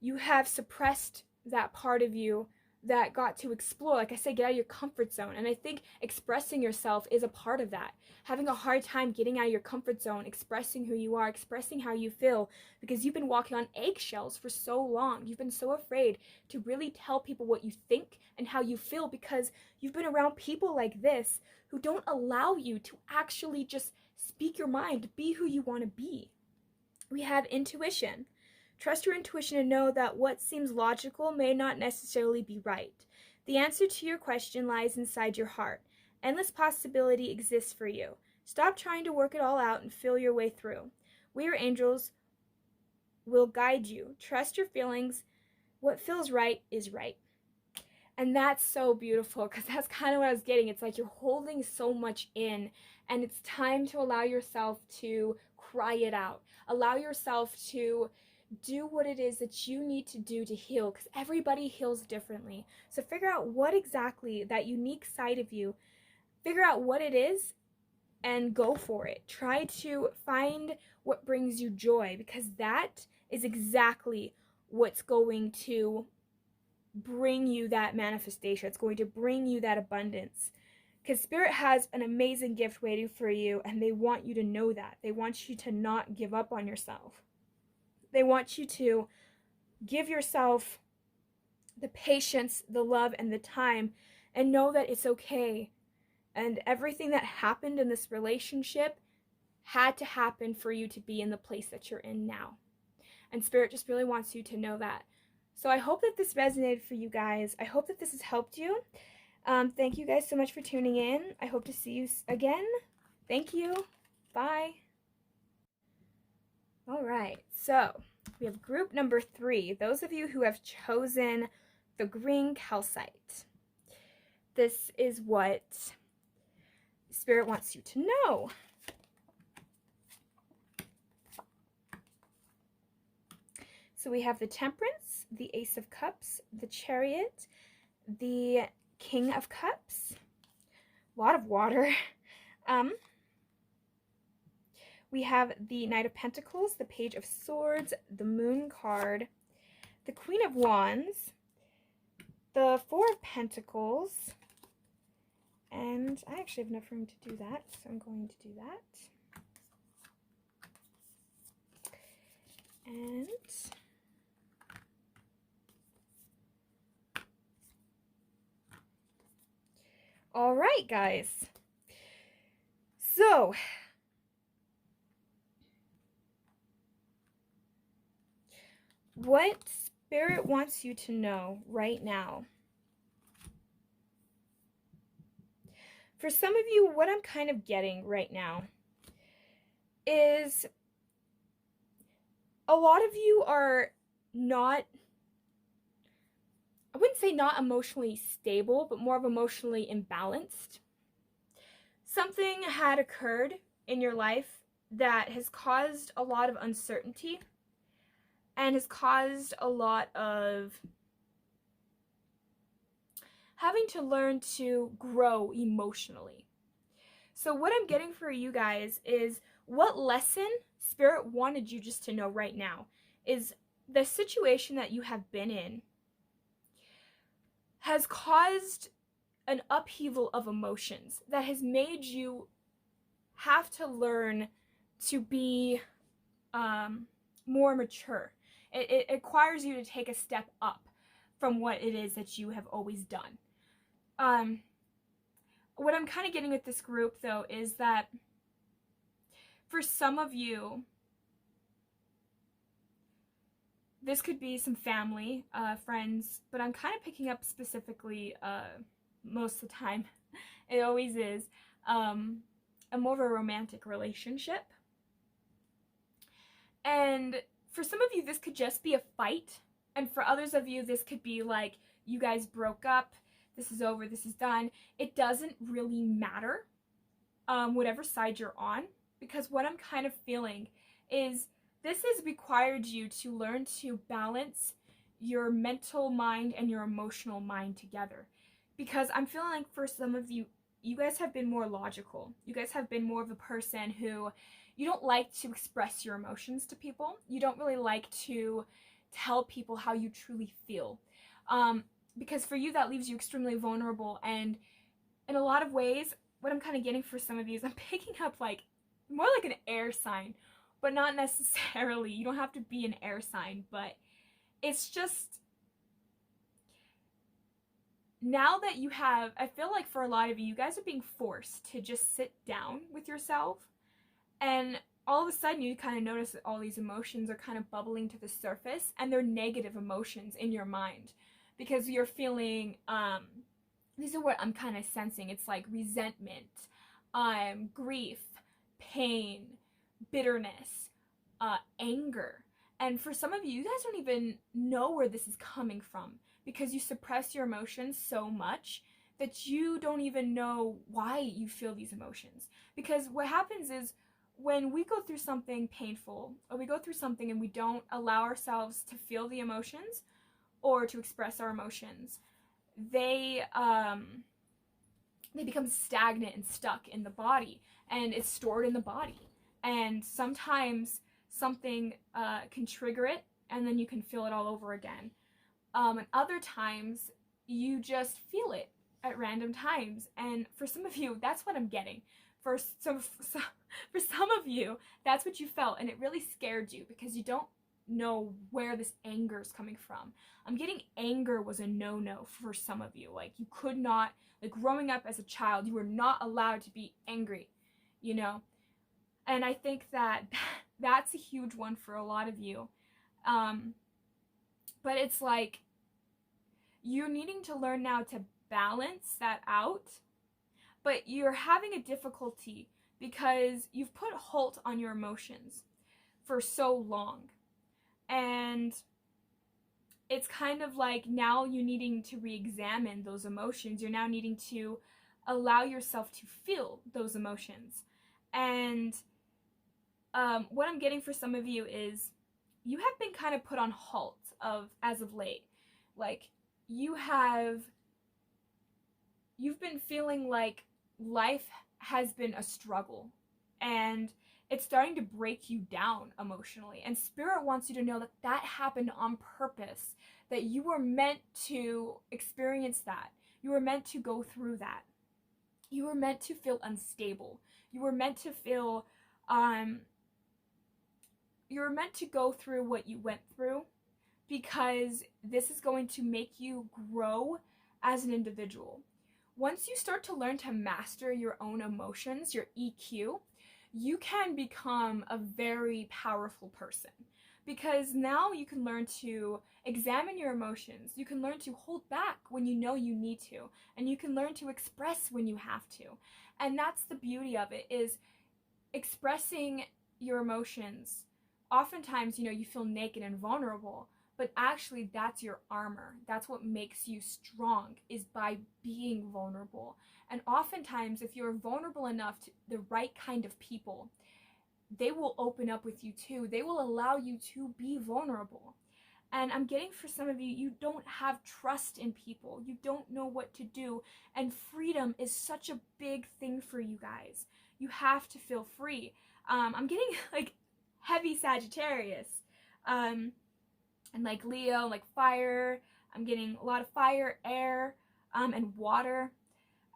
you have suppressed that part of you that got to explore. Like I said, get out of your comfort zone. And I think expressing yourself is a part of that. Having a hard time getting out of your comfort zone, expressing who you are, expressing how you feel, because you've been walking on eggshells for so long. You've been so afraid to really tell people what you think and how you feel, because you've been around people like this who don't allow you to actually just speak your mind, be who you want to be. We have intuition. Trust your intuition and know that what seems logical may not necessarily be right. The answer to your question lies inside your heart. Endless possibility exists for you. Stop trying to work it all out and feel your way through. We, your angels, will guide you. Trust your feelings. What feels right is right. And that's so beautiful, because that's kind of what I was getting. It's like you're holding so much in, and it's time to allow yourself to cry it out. Allow yourself to do what it is that you need to do to heal, because everybody heals differently. So figure out what exactly, that unique side of you, figure out what it is and go for it. Try to find what brings you joy, because that is exactly what's going to bring you that manifestation. It's going to bring you that abundance, because Spirit has an amazing gift waiting for you, and they want you to know that. They want you to not give up on yourself. They want you to give yourself the patience, the love, and the time, and know that it's okay. And everything that happened in this relationship had to happen for you to be in the place that you're in now. And Spirit just really wants you to know that. So I hope that this resonated for you guys. I hope that this has helped you. Thank you guys so much for tuning in. I hope to see you again. Thank you. Bye. All right, so we have group number 3. Those of you who have chosen the green calcite. This is what Spirit wants you to know. So we have the Temperance, the Ace of Cups, the Chariot, the King of Cups, a lot of water. We have the Knight of Pentacles, the Page of Swords, the Moon card, the Queen of Wands, the Four of Pentacles, and I actually have enough room to do that, so I'm going to do that. And all right, guys. So what Spirit wants you to know right now. For some of you, what I'm kind of getting right now is a lot of you are not, I wouldn't say not emotionally stable, but more of emotionally imbalanced. Something had occurred in your life that has caused a lot of uncertainty and has caused a lot of having to learn to grow emotionally. So what I'm getting for you guys is what lesson Spirit wanted you just to know right now is the situation that you have been in has caused an upheaval of emotions that has made you have to learn to be more mature. It requires you to take a step up from what it is that you have always done. What I'm kind of getting with this group, though, is that for some of you, this could be some family, friends, but I'm kind of picking up specifically, most of the time, it always is, a more of a romantic relationship. And for some of you, this could just be a fight. And for others of you, this could be like, you guys broke up, this is over, this is done. It doesn't really matter, whatever side you're on, because what I'm kind of feeling is this has required you to learn to balance your mental mind and your emotional mind together. Because I'm feeling like for some of you, you guys have been more logical. You guys have been more of a person who you don't like to express your emotions to people. You don't really like to tell people how you truly feel. Because for you, that leaves you extremely vulnerable. And in a lot of ways, what I'm kind of getting for some of you is I'm picking up like more like an air sign, but not necessarily. You don't have to be an air sign, but it's just now that you have, I feel like for a lot of you, you guys are being forced to just sit down with yourself, and all of a sudden you kind of notice that all these emotions are kind of bubbling to the surface, and they're negative emotions in your mind because you're feeling, these are what I'm kind of sensing. It's like resentment, grief, pain, bitterness, anger. And for some of you, you guys don't even know where this is coming from because you suppress your emotions so much that you don't even know why you feel these emotions. Because what happens is when we go through something painful or we go through something and we don't allow ourselves to feel the emotions or to express our emotions, they become stagnant and stuck in the body, and it's stored in the body. And sometimes something can trigger it, and then you can feel it all over again. And other times you just feel it at random times. And for some of you, that's what I'm getting. For some of you, that's what you felt, and it really scared you because you don't know where this anger is coming from. I'm getting anger was a no-no for some of you. Like, you could not, like, growing up as a child, you were not allowed to be angry, you know? And I think that that's a huge one for a lot of you. But it's like, you're needing to learn now to balance that out, but you're having a difficulty because you've put a halt on your emotions for so long. And it's kind of like now you needing to re-examine those emotions. You're now needing to allow yourself to feel those emotions. And what I'm getting for some of you is you have been kind of put on halt as of late. Like, you've been feeling like life has been a struggle, and it's starting to break you down emotionally. And Spirit wants you to know that that happened on purpose, that you were meant to experience that. You were meant to go through that. You were meant to feel unstable. You were meant to feel, you were meant to go through what you went through, because this is going to make you grow as an individual. Once you start to learn to master your own emotions, your EQ, you can become a very powerful person, because now you can learn to examine your emotions. You can learn to hold back when you know you need to, and you can learn to express when you have to. And that's the beauty of it, is expressing your emotions. Oftentimes, you feel naked and vulnerable, but actually that's your armor. That's what makes you strong, is by being vulnerable. And oftentimes, if you're vulnerable enough to the right kind of people, they will open up with you too. They will allow you to be vulnerable. And I'm getting for some of you, you don't have trust in people. You don't know what to do. And freedom is such a big thing for you guys. You have to feel free. I'm getting like heavy Sagittarius. And like Leo, like fire. I'm getting a lot of fire, air, and water.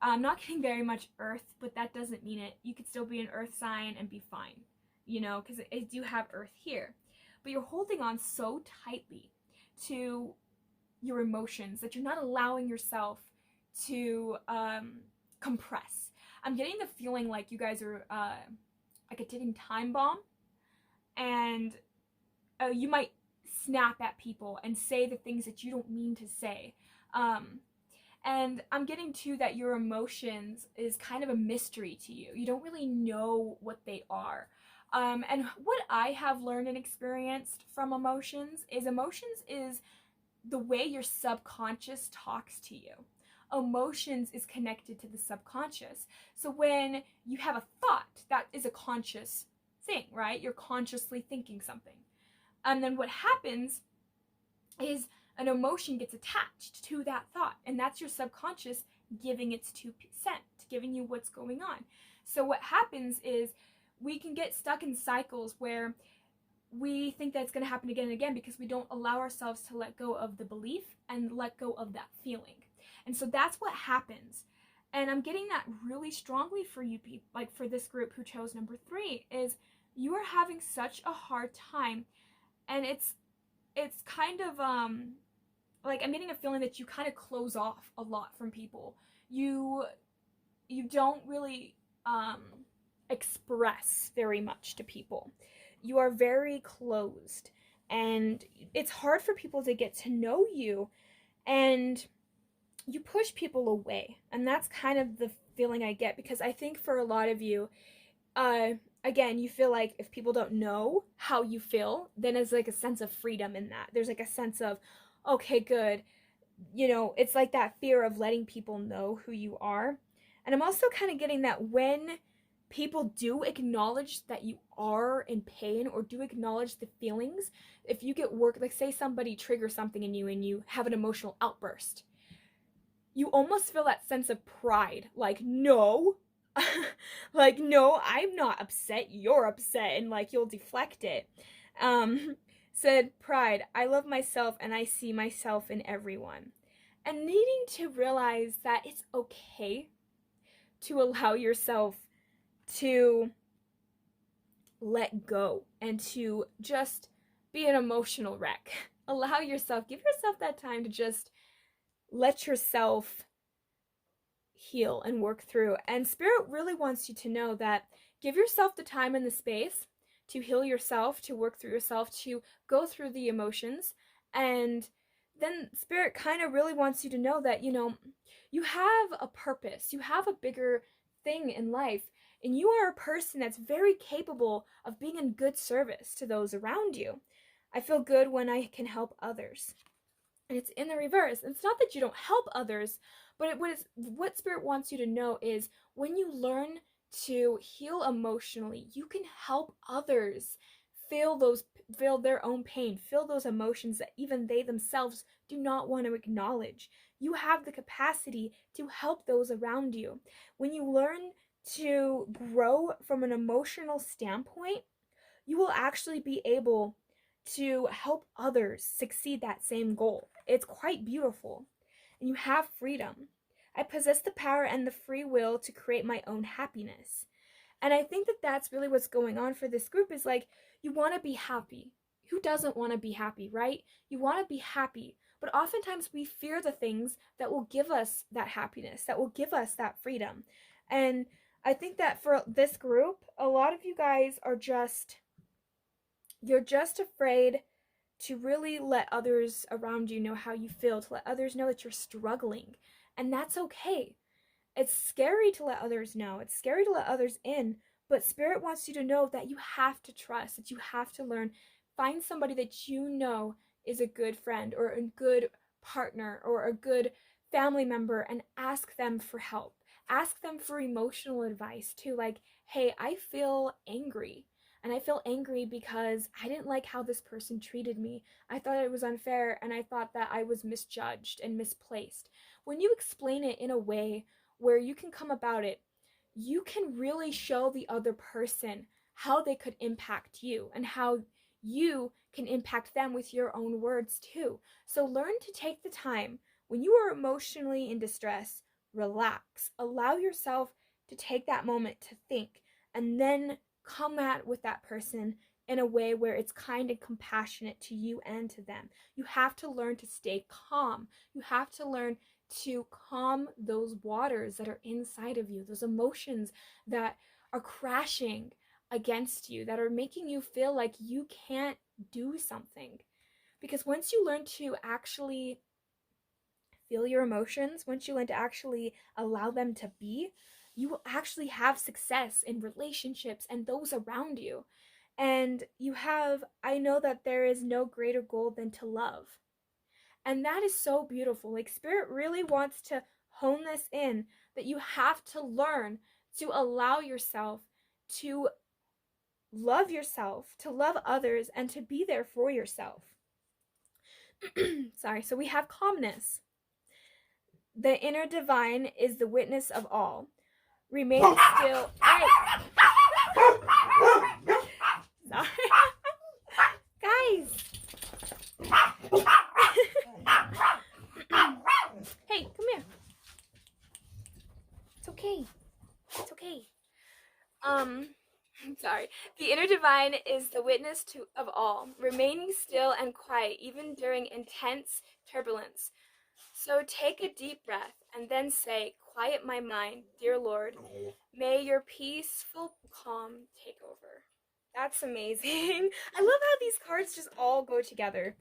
I'm not getting very much earth, but that doesn't mean it. You could still be an earth sign and be fine, you know, because I do have earth here. But you're holding on so tightly to your emotions that you're not allowing yourself to compress. I'm getting the feeling like you guys are like a ticking time bomb, and you might snap at people and say the things that you don't mean to say. And I'm getting too that your emotions is kind of a mystery to you. You don't really know what they are. And what I have learned and experienced from emotions is the way your subconscious talks to you. Emotions is connected to the subconscious. So when you have a thought, that is a conscious thing, right? You're consciously thinking something. And then what happens is an emotion gets attached to that thought, and that's your subconscious giving its 2%, giving you what's going on. So what happens is we can get stuck in cycles where we think that it's going to happen again and again because we don't allow ourselves to let go of the belief and let go of that feeling. And so that's what happens. And I'm getting that really strongly for you people, like for this group who chose number 3, is you are having such a hard time. And it's kind of like I'm getting a feeling that you kind of close off a lot from people. You don't really express very much to people. You are very closed, and it's hard for people to get to know you, and you push people away. And that's kind of the feeling I get, because I think for a lot of you, again, you feel like if people don't know how you feel, then there's like a sense of freedom in that. There's like a sense of, okay, good. You know, it's like that fear of letting people know who you are. And I'm also kind of getting that when people do acknowledge that you are in pain or do acknowledge the feelings, if you get work, like say somebody triggers something in you and you have an emotional outburst, you almost feel that sense of pride, like, no, like, no, I'm not upset, you're upset, and like you'll deflect it. Said pride, I love myself and I see myself in everyone. And needing to realize that it's okay to allow yourself to let go and to just be an emotional wreck. Allow yourself, give yourself that time to just let yourself heal and work through. And Spirit really wants you to know that give yourself the time and the space to heal yourself, to work through yourself, to go through the emotions. And then Spirit kind of really wants you to know that, you know, you have a purpose, you have a bigger thing in life, and you are a person that's very capable of being in good service to those around you. I feel good when I can help others. And it's in the reverse. It's not that you don't help others, but what Spirit wants you to know is when you learn to heal emotionally, you can help others feel their own pain, feel those emotions that even they themselves do not want to acknowledge. You have the capacity to help those around you. When you learn to grow from an emotional standpoint, you will actually be able to help others succeed that same goal. It's quite beautiful. And you have freedom. I possess the power and the free will to create my own happiness. And I think that that's really what's going on for this group, is like, you want to be happy. Who doesn't want to be happy, right? You want to be happy. But oftentimes we fear the things that will give us that happiness, that will give us that freedom. And I think that for this group, a lot of you guys are you're just afraid to really let others around you know how you feel, to let others know that you're struggling. And that's okay. It's scary to let others know. It's scary to let others in. But Spirit wants you to know that you have to trust, that you have to learn. Find somebody that you know is a good friend or a good partner or a good family member, and ask them for help. Ask them for emotional advice too. Like, hey, I feel angry. and I feel angry because I didn't like how this person treated me. I thought it was unfair, and I thought that I was misjudged and misplaced. When you explain it in a way where you can come about it, you can really show the other person how they could impact you and how you can impact them with your own words too. So learn to take the time when you are emotionally in distress, relax, allow yourself to take that moment to think, and then come at with that person in a way where it's kind and compassionate to you and to them. You have to learn to stay calm. You have to learn to calm those waters that are inside of you, those emotions that are crashing against you, that are making you feel like you can't do something. Because once you learn to actually feel your emotions, once you learn to actually allow them to be, you will actually have success in relationships and those around you. And I know that there is no greater goal than to love. And that is so beautiful. Like, Spirit really wants to hone this in, that you have to learn to allow yourself to love yourself, to love others, and to be there for yourself. Sorry. So we have calmness. The inner divine is the witness of all. Remain still. Hey! Sorry. Guys! Hey, come here. It's okay. It's okay. Sorry. The inner divine is the witness of all, remaining still and quiet even during intense turbulence. So take a deep breath and then say, quiet my mind, dear Lord. May your peaceful calm take over. That's amazing. I love how these cards just all go together.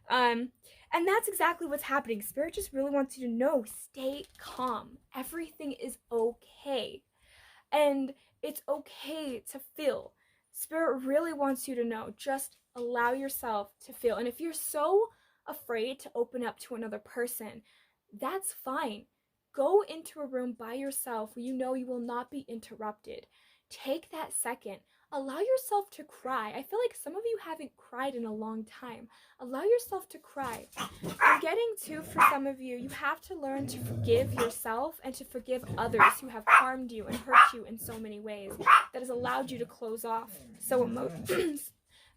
And that's exactly what's happening. Spirit just really wants you to know, stay calm. Everything is okay. And it's okay to feel. Spirit really wants you to know, just allow yourself to feel. And if you're so afraid to open up to another person, that's fine. Go into a room by yourself where you know you will not be interrupted. Take that second. Allow yourself to cry. I feel like some of you haven't cried in a long time. Allow yourself to cry. I'm getting to, for some of you, you have to learn to forgive yourself and to forgive others who have harmed you and hurt you in so many ways. That has allowed you to close off that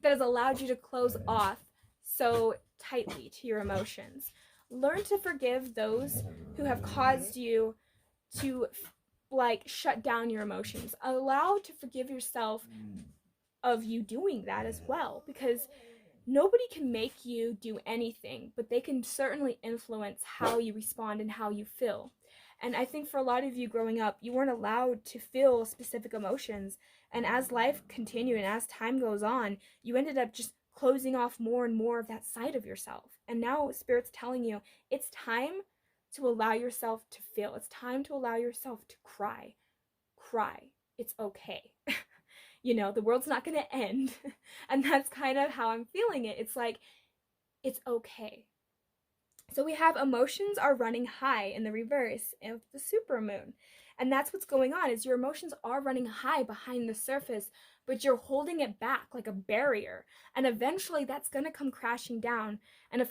has allowed you to close off so tightly to your emotions. Learn to forgive those who have caused you to shut down your emotions. Allow to forgive yourself of you doing that as well, because nobody can make you do anything, but they can certainly influence how you respond and how you feel. And I think for a lot of you growing up, you weren't allowed to feel specific emotions. And as life continued and as time goes on, you ended up just closing off more and more of that side of yourself. And now Spirit's telling you, it's time to allow yourself to feel. It's time to allow yourself to cry. Cry. It's okay. The world's not going to end. And that's kind of how I'm feeling it. It's like, it's okay. So we have emotions are running high in the reverse of the supermoon. And that's what's going on, is your emotions are running high behind the surface, but you're holding it back like a barrier. And eventually that's going to come crashing down. And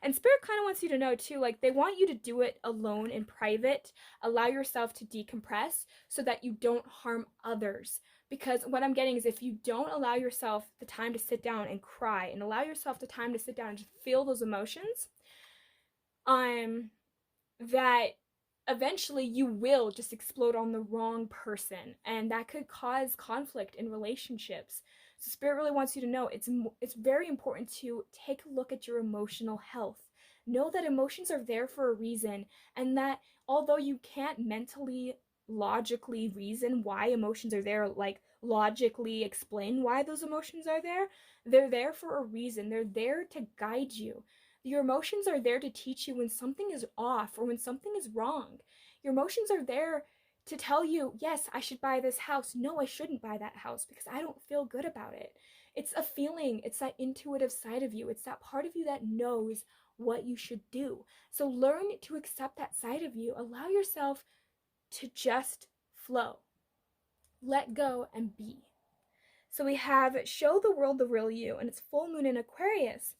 and Spirit kind of wants you to know too, like, they want you to do it alone in private. Allow yourself to decompress so that you don't harm others. Because what I'm getting is, if you don't allow yourself the time to sit down and cry and allow yourself the time to sit down and just feel those emotions, that eventually you will just explode on the wrong person, and that could cause conflict in relationships. So Spirit really wants you to know, it's very important to take a look at your emotional health. Know that emotions are there for a reason, and that although you can't mentally, logically reason why emotions are there, like logically explain why those emotions are there, they're there for a reason. They're there to guide you. Your emotions are there to teach you when something is off or when something is wrong. Your emotions are there to tell you, yes, I should buy this house. No, I shouldn't buy that house because I don't feel good about it. It's a feeling. It's that intuitive side of you. It's that part of you that knows what you should do. So learn to accept that side of you. Allow yourself to just flow. Let go and be. So we have show the world the real you, and it's full moon in Aquarius.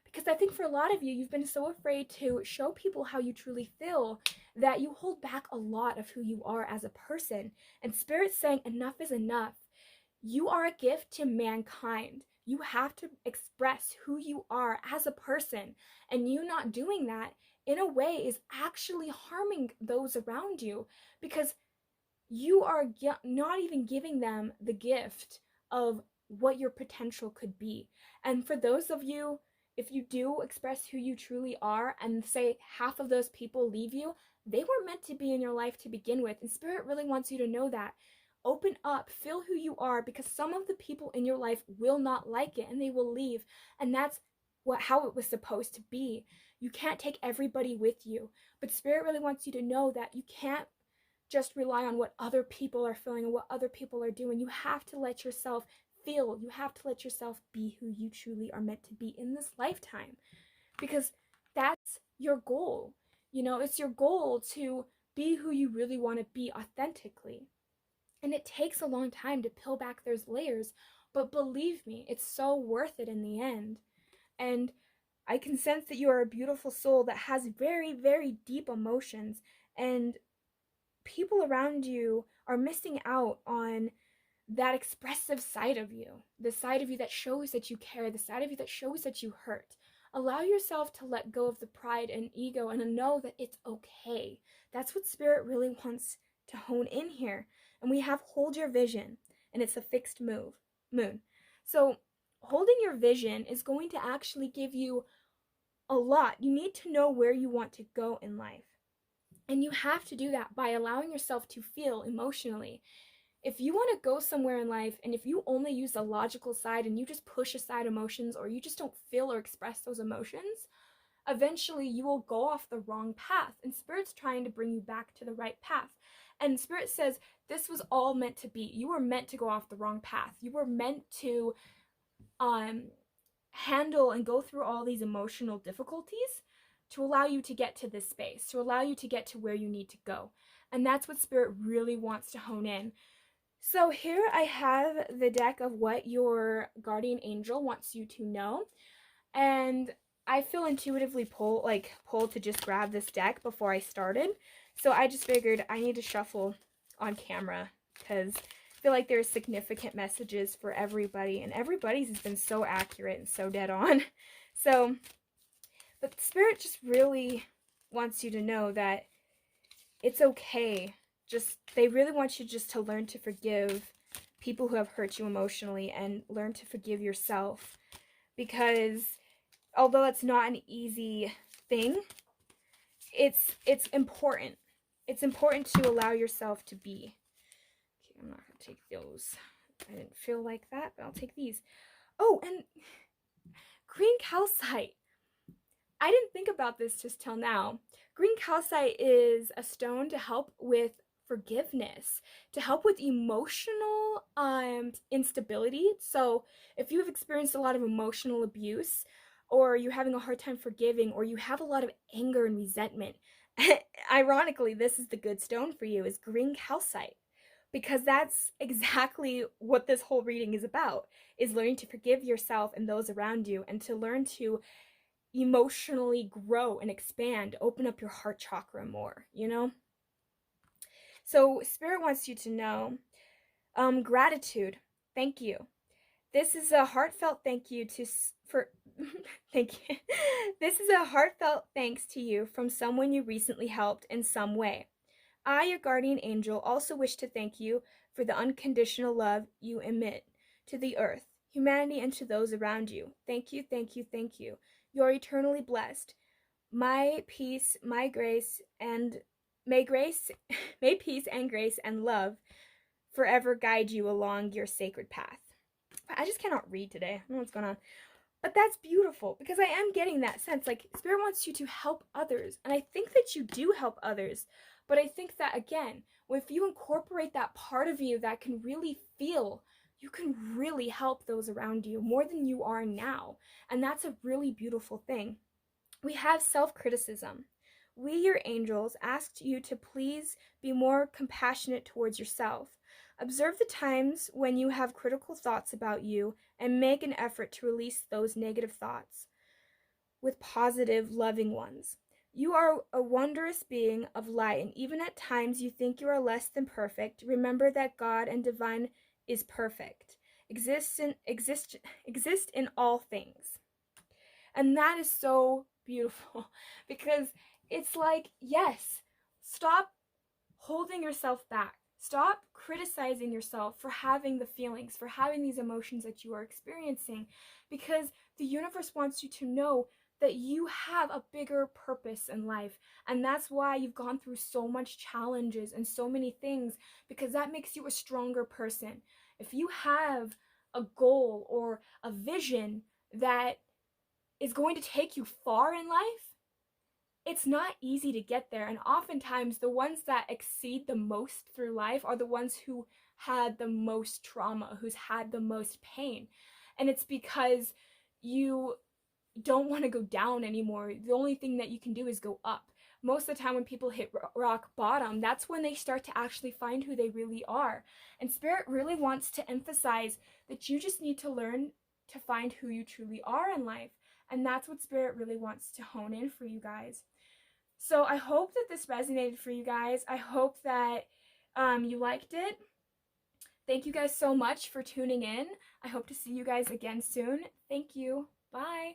Because I think for a lot of you, you've been so afraid to show people how you truly feel that you hold back a lot of who you are as a person. And Spirit's saying enough is enough. You are a gift to mankind. You have to express who you are as a person. And you not doing that in a way is actually harming those around you, because you are not even giving them the gift of what your potential could be. And for those of you, if you do express who you truly are and say half of those people leave you, they were meant to be in your life to begin with. And Spirit really wants you to know that. Open up, feel who you are, because some of the people in your life will not like it and they will leave. And that's how it was supposed to be. You can't take everybody with you. But Spirit really wants you to know that you can't just rely on what other people are feeling and what other people are doing. You have to let yourself feel. You have to let yourself be who you truly are meant to be in this lifetime, because that's your goal. It's your goal to be who you really want to be authentically. And it takes a long time to peel back those layers, but believe me, it's so worth it in the end. And I can sense that you are a beautiful soul that has very, very deep emotions, and people around you are missing out on that expressive side of you, the side of you that shows that you care, the side of you that shows that you hurt. Allow yourself to let go of the pride and ego and know that it's okay. That's what Spirit really wants to hone in here. And we have hold your vision, and it's a fixed moon. So holding your vision is going to actually give you a lot. You need to know where you want to go in life. And you have to do that by allowing yourself to feel emotionally. If you want to go somewhere in life, and if you only use the logical side and you just push aside emotions, or you just don't feel or express those emotions, eventually you will go off the wrong path. And Spirit's trying to bring you back to the right path. And Spirit says this was all meant to be. You were meant to go off the wrong path. You were meant to handle and go through all these emotional difficulties to allow you to get to this space, to allow you to get to where you need to go. And that's what Spirit really wants to hone in. So here I have the deck of what your guardian angel wants you to know. And I feel intuitively pulled to just grab this deck before I started. So I just figured I need to shuffle on camera, because I feel like there's significant messages for everybody, and everybody's has been so accurate and so dead on. So, but Spirit just really wants you to know that it's okay. They really want you just to learn to forgive people who have hurt you emotionally, and learn to forgive yourself, because although it's not an easy thing, it's important. It's important to allow yourself to be. Okay, I'm not going to take those. I didn't feel like that, but I'll take these. Oh, and green calcite. I didn't think about this just till now. Green calcite is a stone to help with forgiveness, to help with emotional instability. So if you have experienced a lot of emotional abuse, or you're having a hard time forgiving, or you have a lot of anger and resentment, ironically, this is the good stone for you, is green calcite. Because that's exactly what this whole reading is about, is learning to forgive yourself and those around you, and to learn to emotionally grow and expand, open up your heart chakra more, So Spirit wants you to know, gratitude. Thank you. This is a heartfelt thank you for thank you. This is a heartfelt thanks to you from someone you recently helped in some way. I, your guardian angel, also wish to thank you for the unconditional love you emit to the earth, humanity, and to those around you. Thank you, thank you, thank you. You are eternally blessed. My peace, my grace, and may peace and grace and love forever guide you along your sacred path. I just cannot read today. I don't know what's going on. But that's beautiful, because I am getting that sense. Like, Spirit wants you to help others. And I think that you do help others. But I think that, again, if you incorporate that part of you that can really feel, you can really help those around you more than you are now. And that's a really beautiful thing. We have self-criticism. We, your angels, asked you to please be more compassionate towards yourself. Observe the times when you have critical thoughts about you and make an effort to release those negative thoughts with positive, loving ones. You are a wondrous being of light, and even at times you think you are less than perfect. Remember that God and divine is perfect, exist in all things. And that is so beautiful because it's like, yes, stop holding yourself back. Stop criticizing yourself for having the feelings, for having these emotions that you are experiencing, because the universe wants you to know that you have a bigger purpose in life. And that's why you've gone through so much challenges and so many things, because that makes you a stronger person. If you have a goal or a vision that is going to take you far in life, it's not easy to get there. And oftentimes the ones that exceed the most through life are the ones who had the most trauma, who's had the most pain. And it's because you don't want to go down anymore. The only thing that you can do is go up. Most of the time when people hit rock bottom, that's when they start to actually find who they really are. And Spirit really wants to emphasize that you just need to learn to find who you truly are in life. And that's what Spirit really wants to hone in for you guys. So I hope that this resonated for you guys. I hope that you liked it. Thank you guys so much for tuning in. I hope to see you guys again soon. Thank you. Bye.